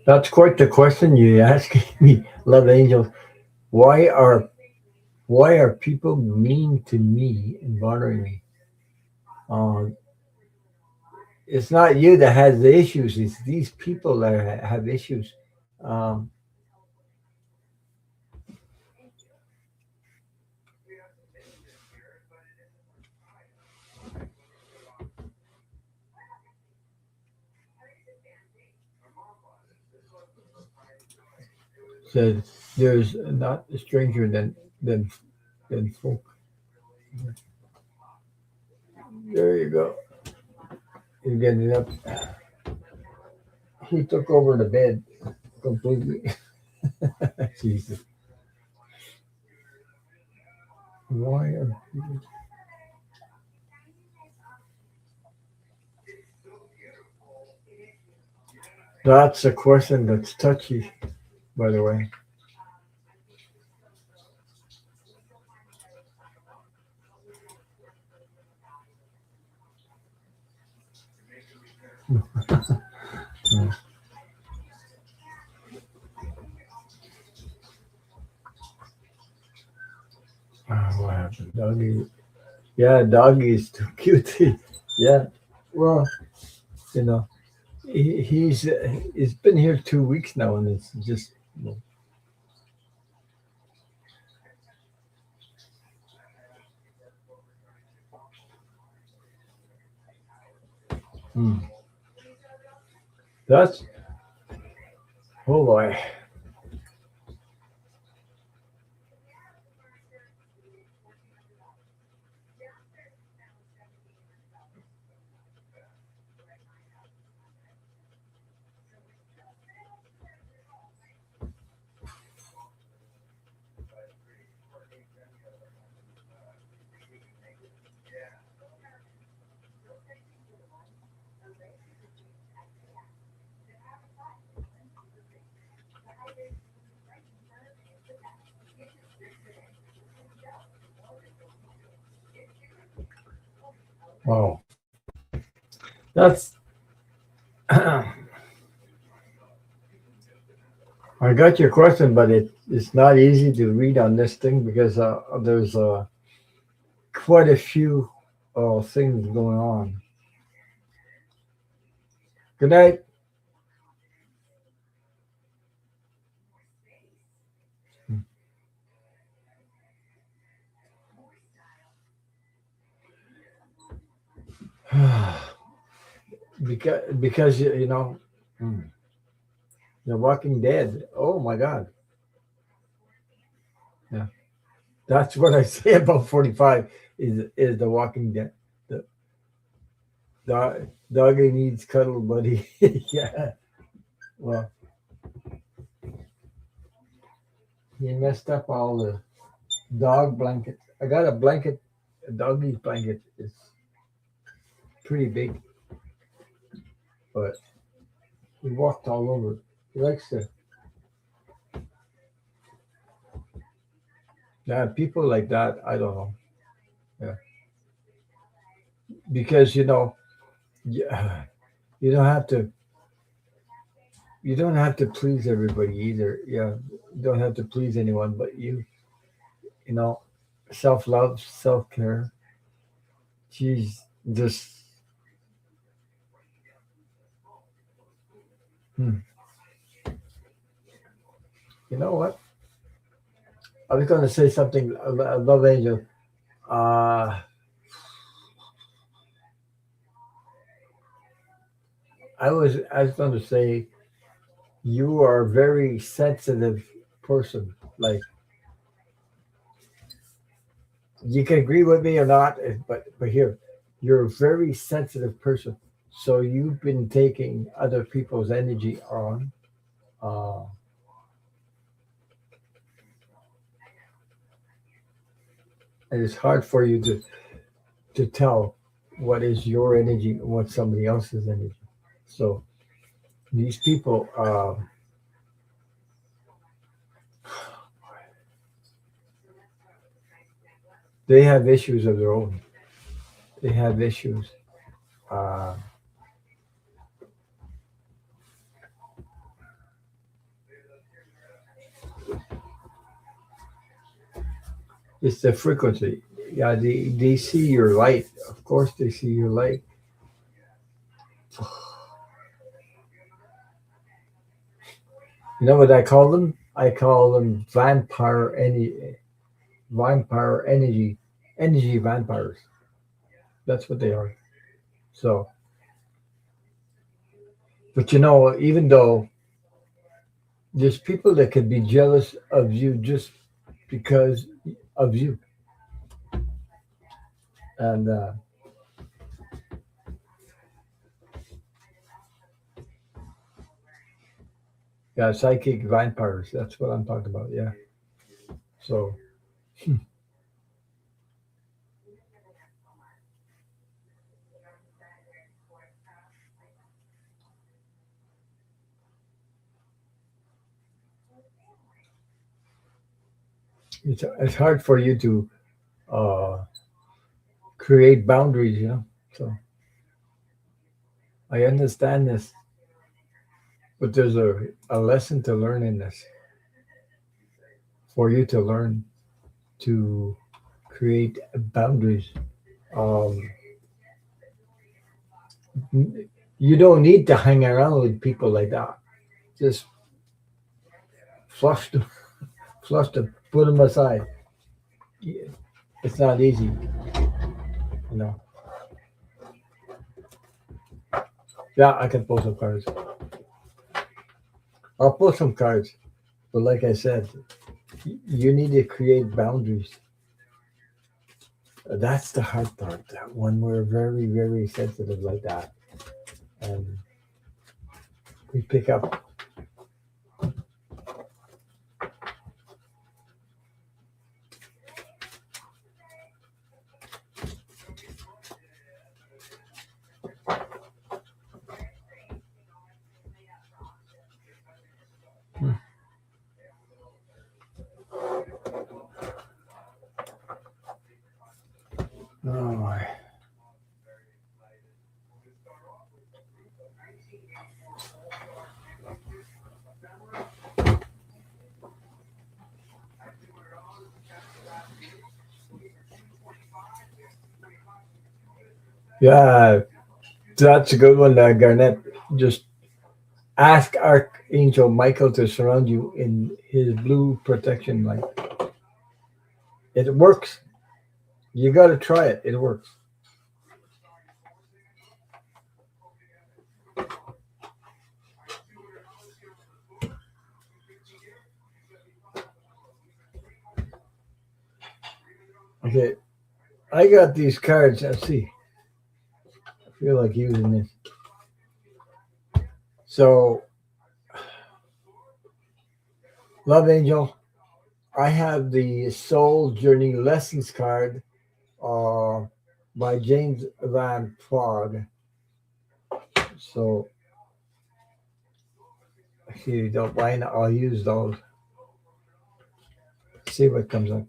Speaker 1: That's quite the question you asking me, Love Angels. Why are why are people mean to me and bothering me? Uh, it's not you that has the issues. It's these people that have issues. Um, says there's not a stranger than than folk. There you go. You're getting up. He took over the bed completely. Jesus. Why are that's a question that's touchy, by the way. What happened? Doggy. Yeah, doggy is too cute. Yeah. Well, you know, he's been here 2 weeks now, and it's just hmm. That's oh boy. Wow. That's I got your question, but it's not easy to read on this thing because there's quite a few things going on. Good night. Because you know, hmm, The Walking Dead. Oh my God. Yeah, that's what I say about 45 is The Walking Dead. The doggy needs cuddle, buddy. Yeah. Well, he messed up all the dog blankets. I got a blanket, a doggy blanket. It's pretty big, but he walked all over. He likes to. Yeah, people like that. I don't know. Yeah, because yeah, you don't have to. You don't have to please everybody either. Yeah, you don't have to please anyone, but you know, self love, self care. Geez, just hmm. You know what? I was going to say something. Love Angel. Uh, I was going to say you are a very sensitive person. Like you can agree with me or not, but here, you're a very sensitive person. So you've been taking other people's energy on, uh, and it's hard for you to tell what is your energy and what somebody else's energy. So these people, they have issues of their own. They have issues. Uh, it's the frequency. Yeah, they see your light. Of course, they see your light. You know what I call them? I call them vampire energy vampires. That's what they are. So, but even though there's people that could be jealous of you just because of you, And yeah, psychic vampires. That's what I'm talking about. Yeah. So it's hard for you to uh, create boundaries, you know. So I understand this, but there's a lesson to learn in this for you to learn to create boundaries. Um, you don't need to hang around with people like that. Just flush them, flush them, put them aside. It's not easy, you know. Yeah, I can pull some cards. I'll pull some cards, but like I said, you need to create boundaries. That's the hard part. When we're very, very sensitive like that, and we pick up. Oh, yeah, that's a good one, Garnett. Just ask Archangel Michael to surround you in his blue protection light. It works. You got to try it. It works. Okay, I got these cards. Let's see. I feel like using this. So, Love Angel, I have the Soul Journey Lessons card uh, by James Van Prague. So, if you don't mind, I'll use those. See what comes up.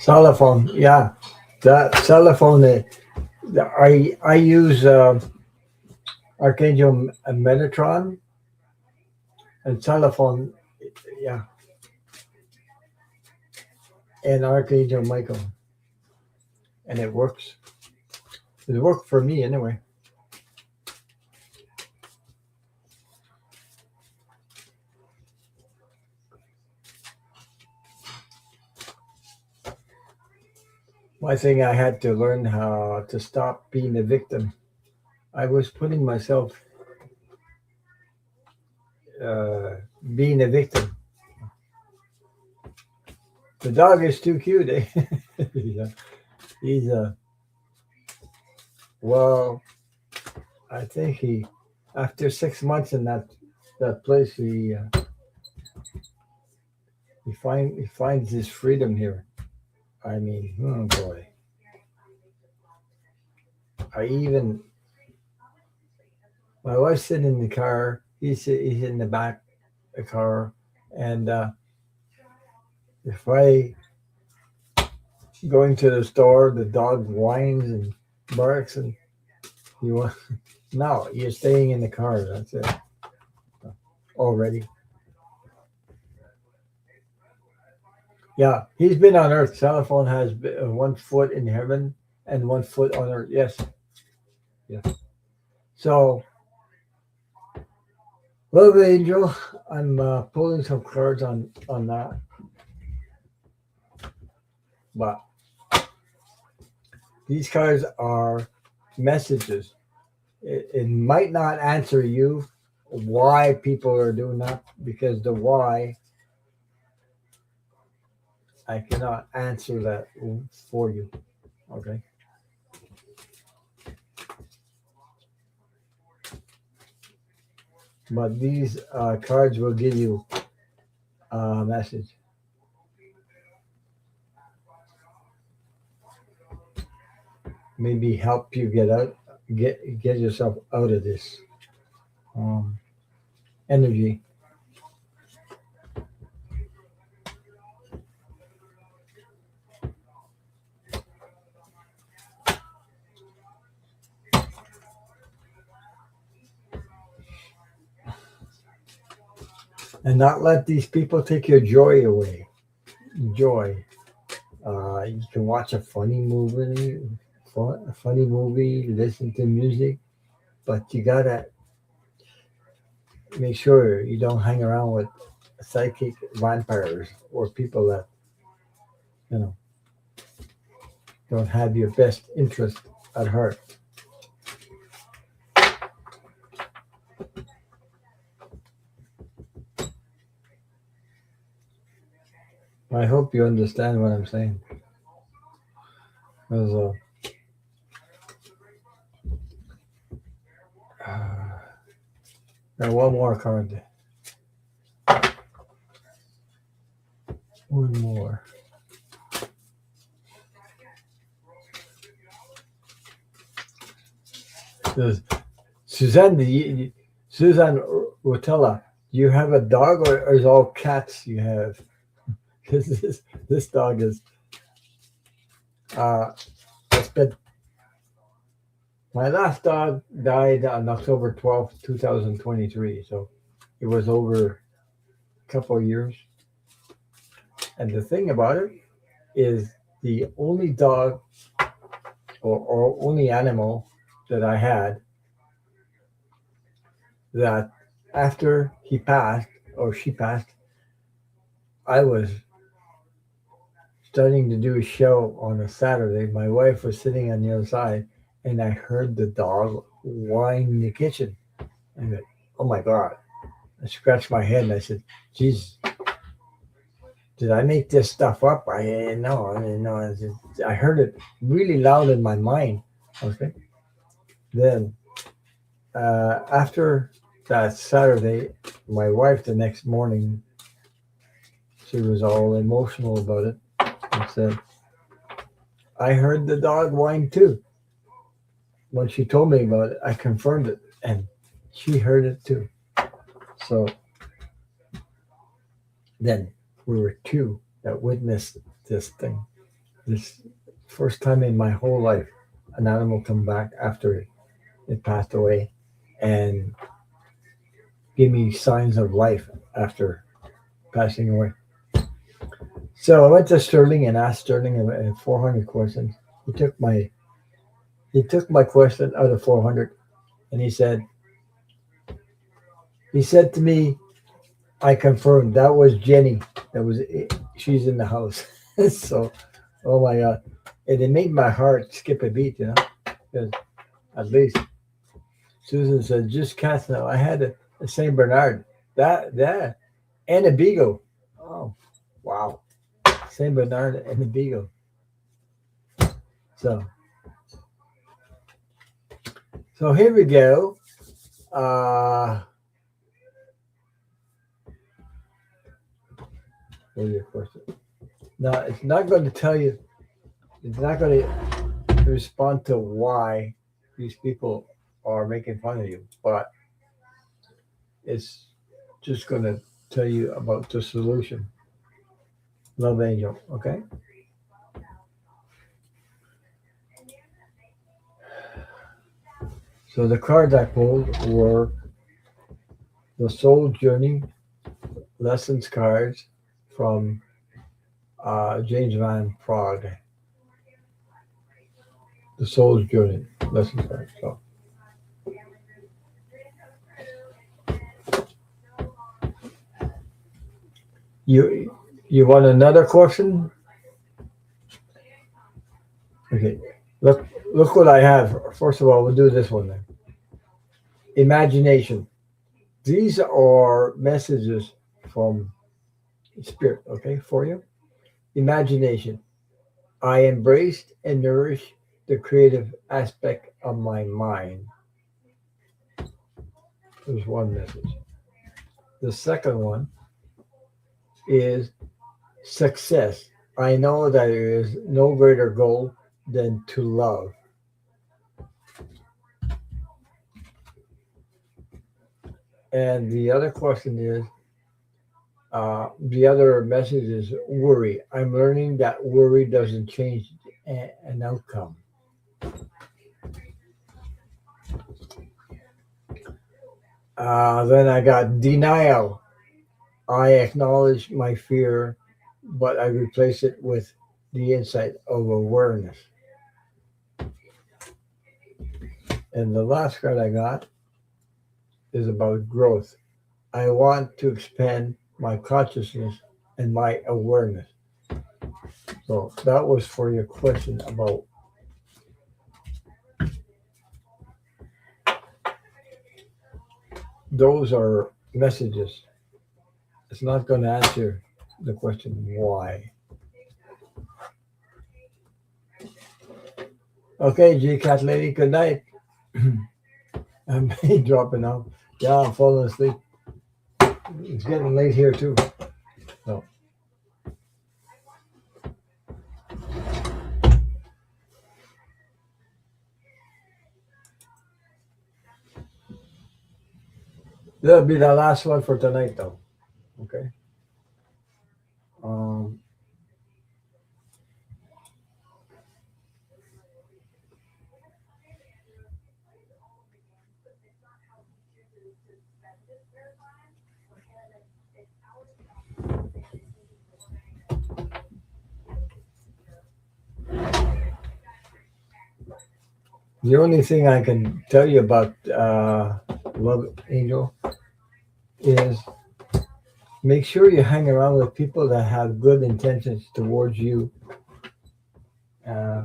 Speaker 1: Xylophone, yeah. That xylophone, I use Archangel Metatron and xylophone, yeah, and Archangel Michael, and it works. It worked for me anyway. One thing I had to learn how to stop being a victim. I was putting myself uh, being a victim. The dog is too cute. Eh? Yeah. He's well. I think he after 6 months in that place, he finds his freedom here. I mean, oh boy. I even my wife's sitting in the car. He's in the back of the car, and if I going to the store, the dog whines and barks, and you want no, you're staying in the car. That's it already. Yeah, he's been on Earth. Telephone has 1 foot in heaven and 1 foot on Earth. Yes, yes. So, love angel. I'm pulling some cards on that, but these cards are messages. It might not answer you why people are doing that because the why I cannot answer that for you. Okay. But these cards will give you a message. Maybe help you get yourself out of this um, energy. And not let these people take your joy away. Joy. You can watch a funny movie, listen to music, but you gotta make sure you don't hang around with psychic vampires or people that you know don't have your best interest at heart. I hope you understand what I'm saying. There's now one more card. One more. There's Suzanne Rotella. Do you have a dog or is all cats you have? Because this dog is it's been my last dog died on October 12th, 2023. So it was over a couple of years. And the thing about it is the only dog or only animal that I had that after he passed or she passed, I was starting to do a show on a Saturday. My wife was sitting on the other side, and I heard the dog whine in the kitchen. I went, "Oh my God!" I scratched my head and I said, "Jesus, did I make this stuff up?" I didn't know. I didn't know. I heard it really loud in my mind. Okay. Then after that Saturday, my wife the next morning, she was all emotional about it and said, "I heard the dog whine too." When she told me about it, I confirmed it, and she heard it too. So then we were two that witnessed this thing. This first time in my whole life, an animal come back after it passed away and give me signs of life after passing away. So I went to Sterling and asked Sterling 400 questions. He took my he took my question out of 400, and he said to me, "I confirmed that was Jenny. That was it. She's in the house." So, oh my God, it made my heart skip a beat, because at least Susan said, "Just cats now." I had a Saint Bernard, that and a Beagle. Oh, wow, Saint Bernard and a Beagle. So, so here we go. Uh, what is your question? Now, it's not going to tell you. It's not going to respond to why these people are making fun of you, but It's just going to tell you about the solution. Love Angel, okay? So the cards I pulled were the Soul Journey Lessons cards from James Van Prague. The Soul's Journey Lessons cards. So you want another question? Okay. Look what I have. First of all, we'll do this one then. Imagination. These are messages from Spirit, okay, for you. Imagination. I embraced and nourished the creative aspect of my mind. There's one message. The second one is success. I know that there is no greater goal than to love. And the other question is the other message is worry. I'm learning that worry doesn't change an outcome. Then I got denial. I acknowledge my fear, but I replace it with the insight of awareness. And the last card I got is about growth. I want to expand my consciousness and my awareness. So that was for your question about those are messages. It's not going to answer the question why. Okay, G Cat Lady, good night. I'm dropping out. Yeah, I'm falling asleep. It's getting late here too. So that'll be the last one for tonight, though. Okay. Um, the only thing I can tell you about Love Angel is make sure you hang around with people that have good intentions towards you. Uh,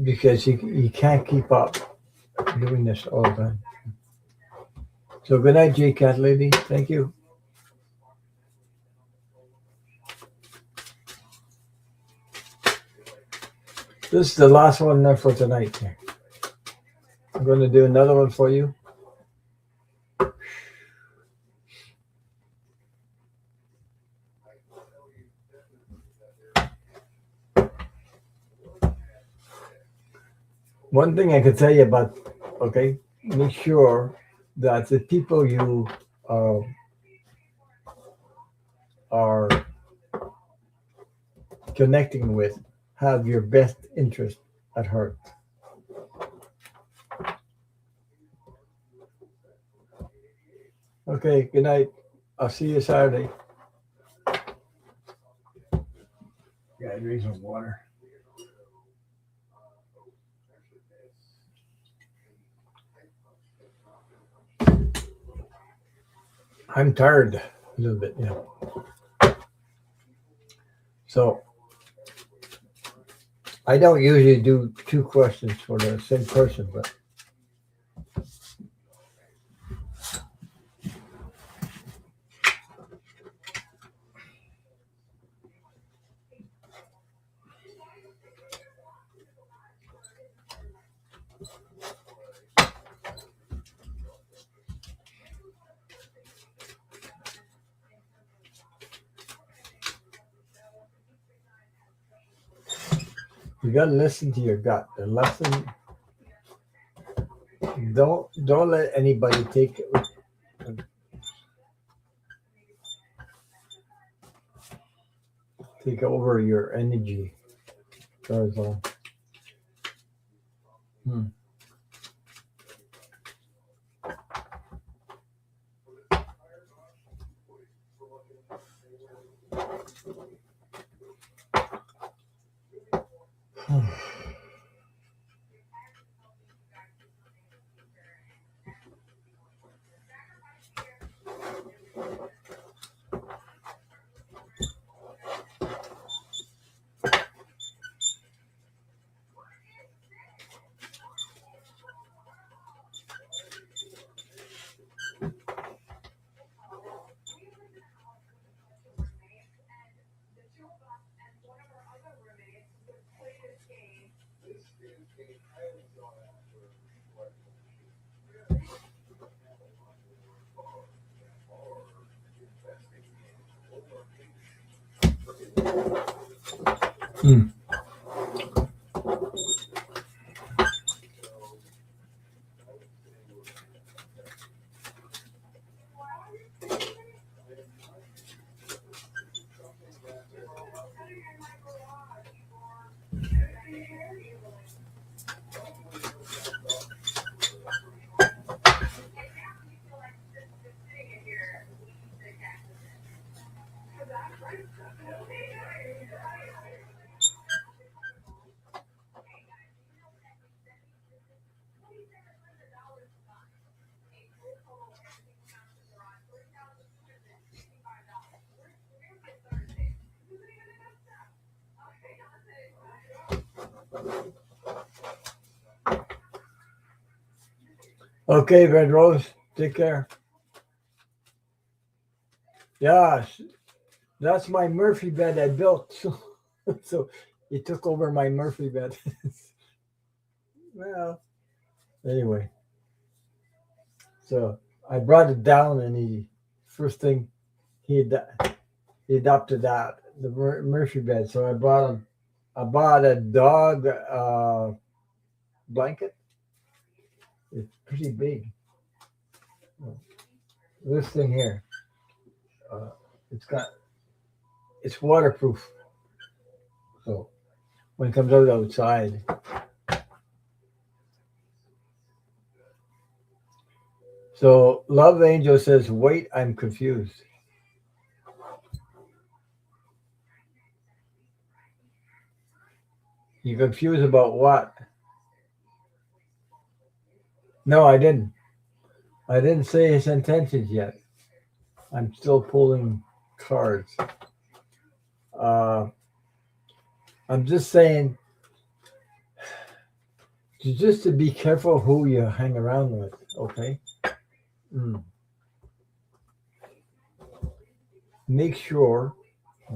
Speaker 1: because you can't keep up doing this all the time. So good night, J Cat Lady. Thank you. This is the last one for tonight. I'm going to do another one for you. One thing I could tell you about, okay, make sure that the people you uh, are connecting with have your best interest at heart. Okay, good night. I'll see you Saturday. Yeah, I drink some water. I'm tired a little bit, yeah. So I don't usually do two questions for the same person, but You got to listen to your gut. The lesson. Don't let anybody take over your energy. That's all. Hmm. Hmm. Okay, Red Rose. Take care. Yeah, that's my Murphy bed I built. So he took over my Murphy bed. Well, anyway, so I brought it down, and he first thing he ad- he adopted that the Murphy bed. So I bought a dog blanket. It's pretty big. This thing here, uh, it's got it's waterproof. So when it comes out outside, so Love Angel says, "Wait, I'm confused." You confused about what? No, I didn't. I didn't say his intentions yet. I'm still pulling cards. Uh, I'm just saying, just to be careful who you hang around with. Okay. Mm. Make sure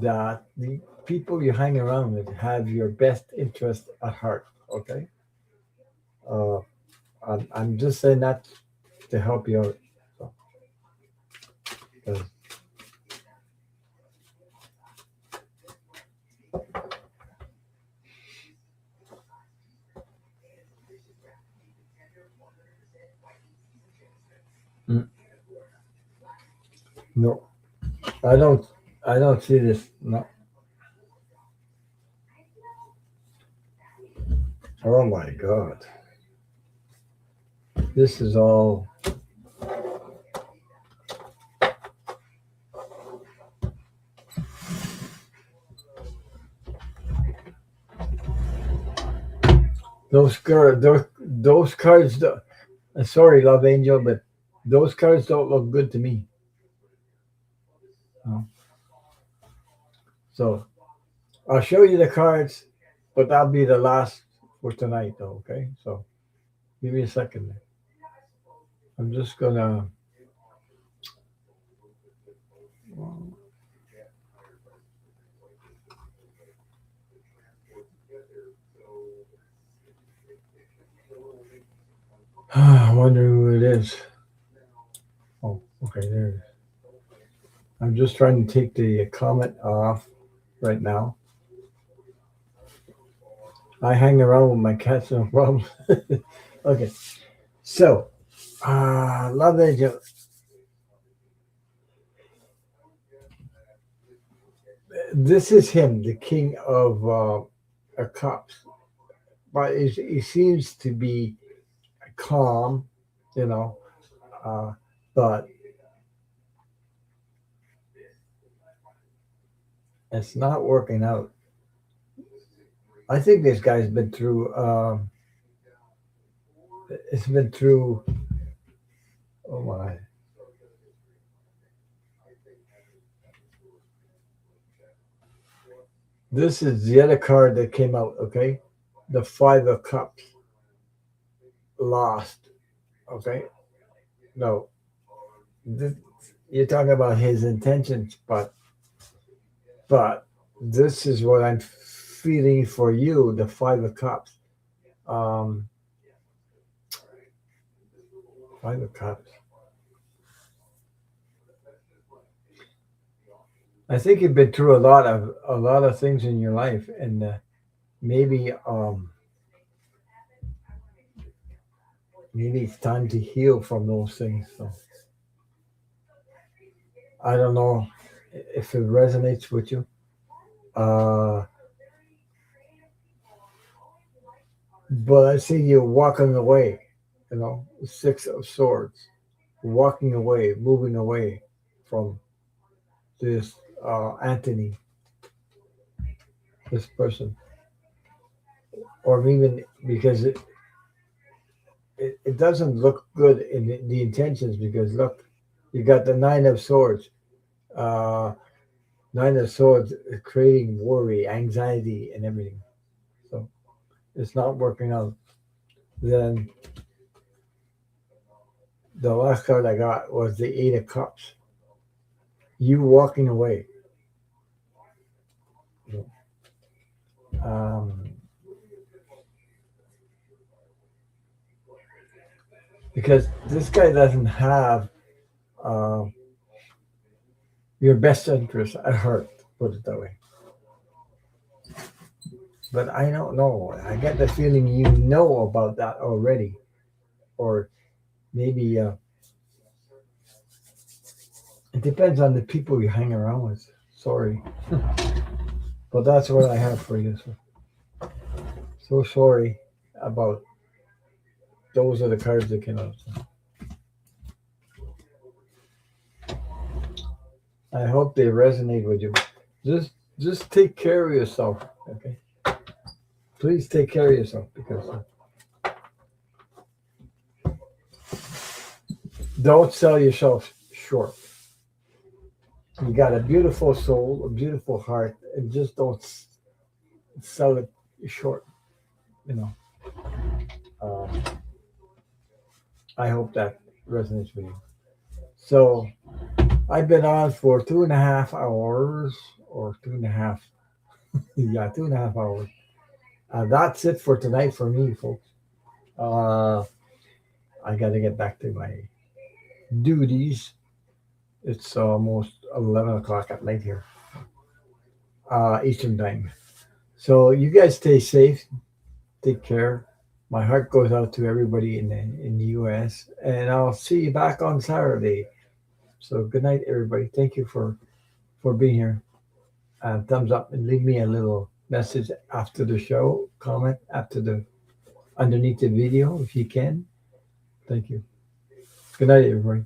Speaker 1: that the people you hang around with have your best interest at heart. Okay. Uh, I'm just saying that to help you out. So, 'cause- mm, no, I don't. I don't see this. No. Oh my God. This is all. Those cards. Sorry, Love Angel, but those cards don't look good to me. No. So I'll show you the cards, but that'll be the last for tonight, though. Okay. So give me a second. I'm just gonna. I wonder who it is. Oh, okay, there it is. I'm just trying to take the comment off right now. I hang around with my cats, no problem. Okay, so love angel. This is him, the king of cups, but he seems to be calm, you know, uh, but it's not working out. I think this guy's been through. It's been through. Oh my! This is the other card that came out. Okay, the Five of Cups lost. Okay, no, this, you're talking about his intentions, but this is what I'm feeling for you. The Five of Cups. Um, Five of Cups. I think you've been through a lot of things in your life, and maybe maybe it's time to heal from those things. So I don't know if it resonates with you. Uh, but I see you walking away, Six of Swords, walking away, moving away from this Anthony, this person, or even because it doesn't look good in the intentions because look, you got the Nine of Swords. Uh, Nine of Swords creating worry, anxiety, and everything. So it's not working out. Then the last card I got was the Eight of Cups. You walking away. Um, because this guy doesn't have uh, your best interest at heart, put it that way. But I don't know. I get the feeling you know about that already. Or maybe it depends on the people you hang around with. Sorry. But that's what I have for you. So sorry about those are the cards that came out. I hope they resonate with you. Just take care of yourself, okay? Please take care of yourself because don't sell yourself short. You got a beautiful soul, a beautiful heart, and just don't sell it short. You know. Um, I hope that resonates with you. So I've been on for 2.5 hours, or two and a half. Yeah, 2.5 hours. That's it for tonight for me, folks. Uh, I got to get back to my duties. It's almost 11 o'clock at night here, Eastern time. So you guys stay safe, take care. My heart goes out to everybody in the U.S. and I'll see you back on Saturday. So good night, everybody. Thank you for being here. Thumbs up and leave me a little message after the show. Comment after the underneath the video if you can. Thank you. Good night, everybody.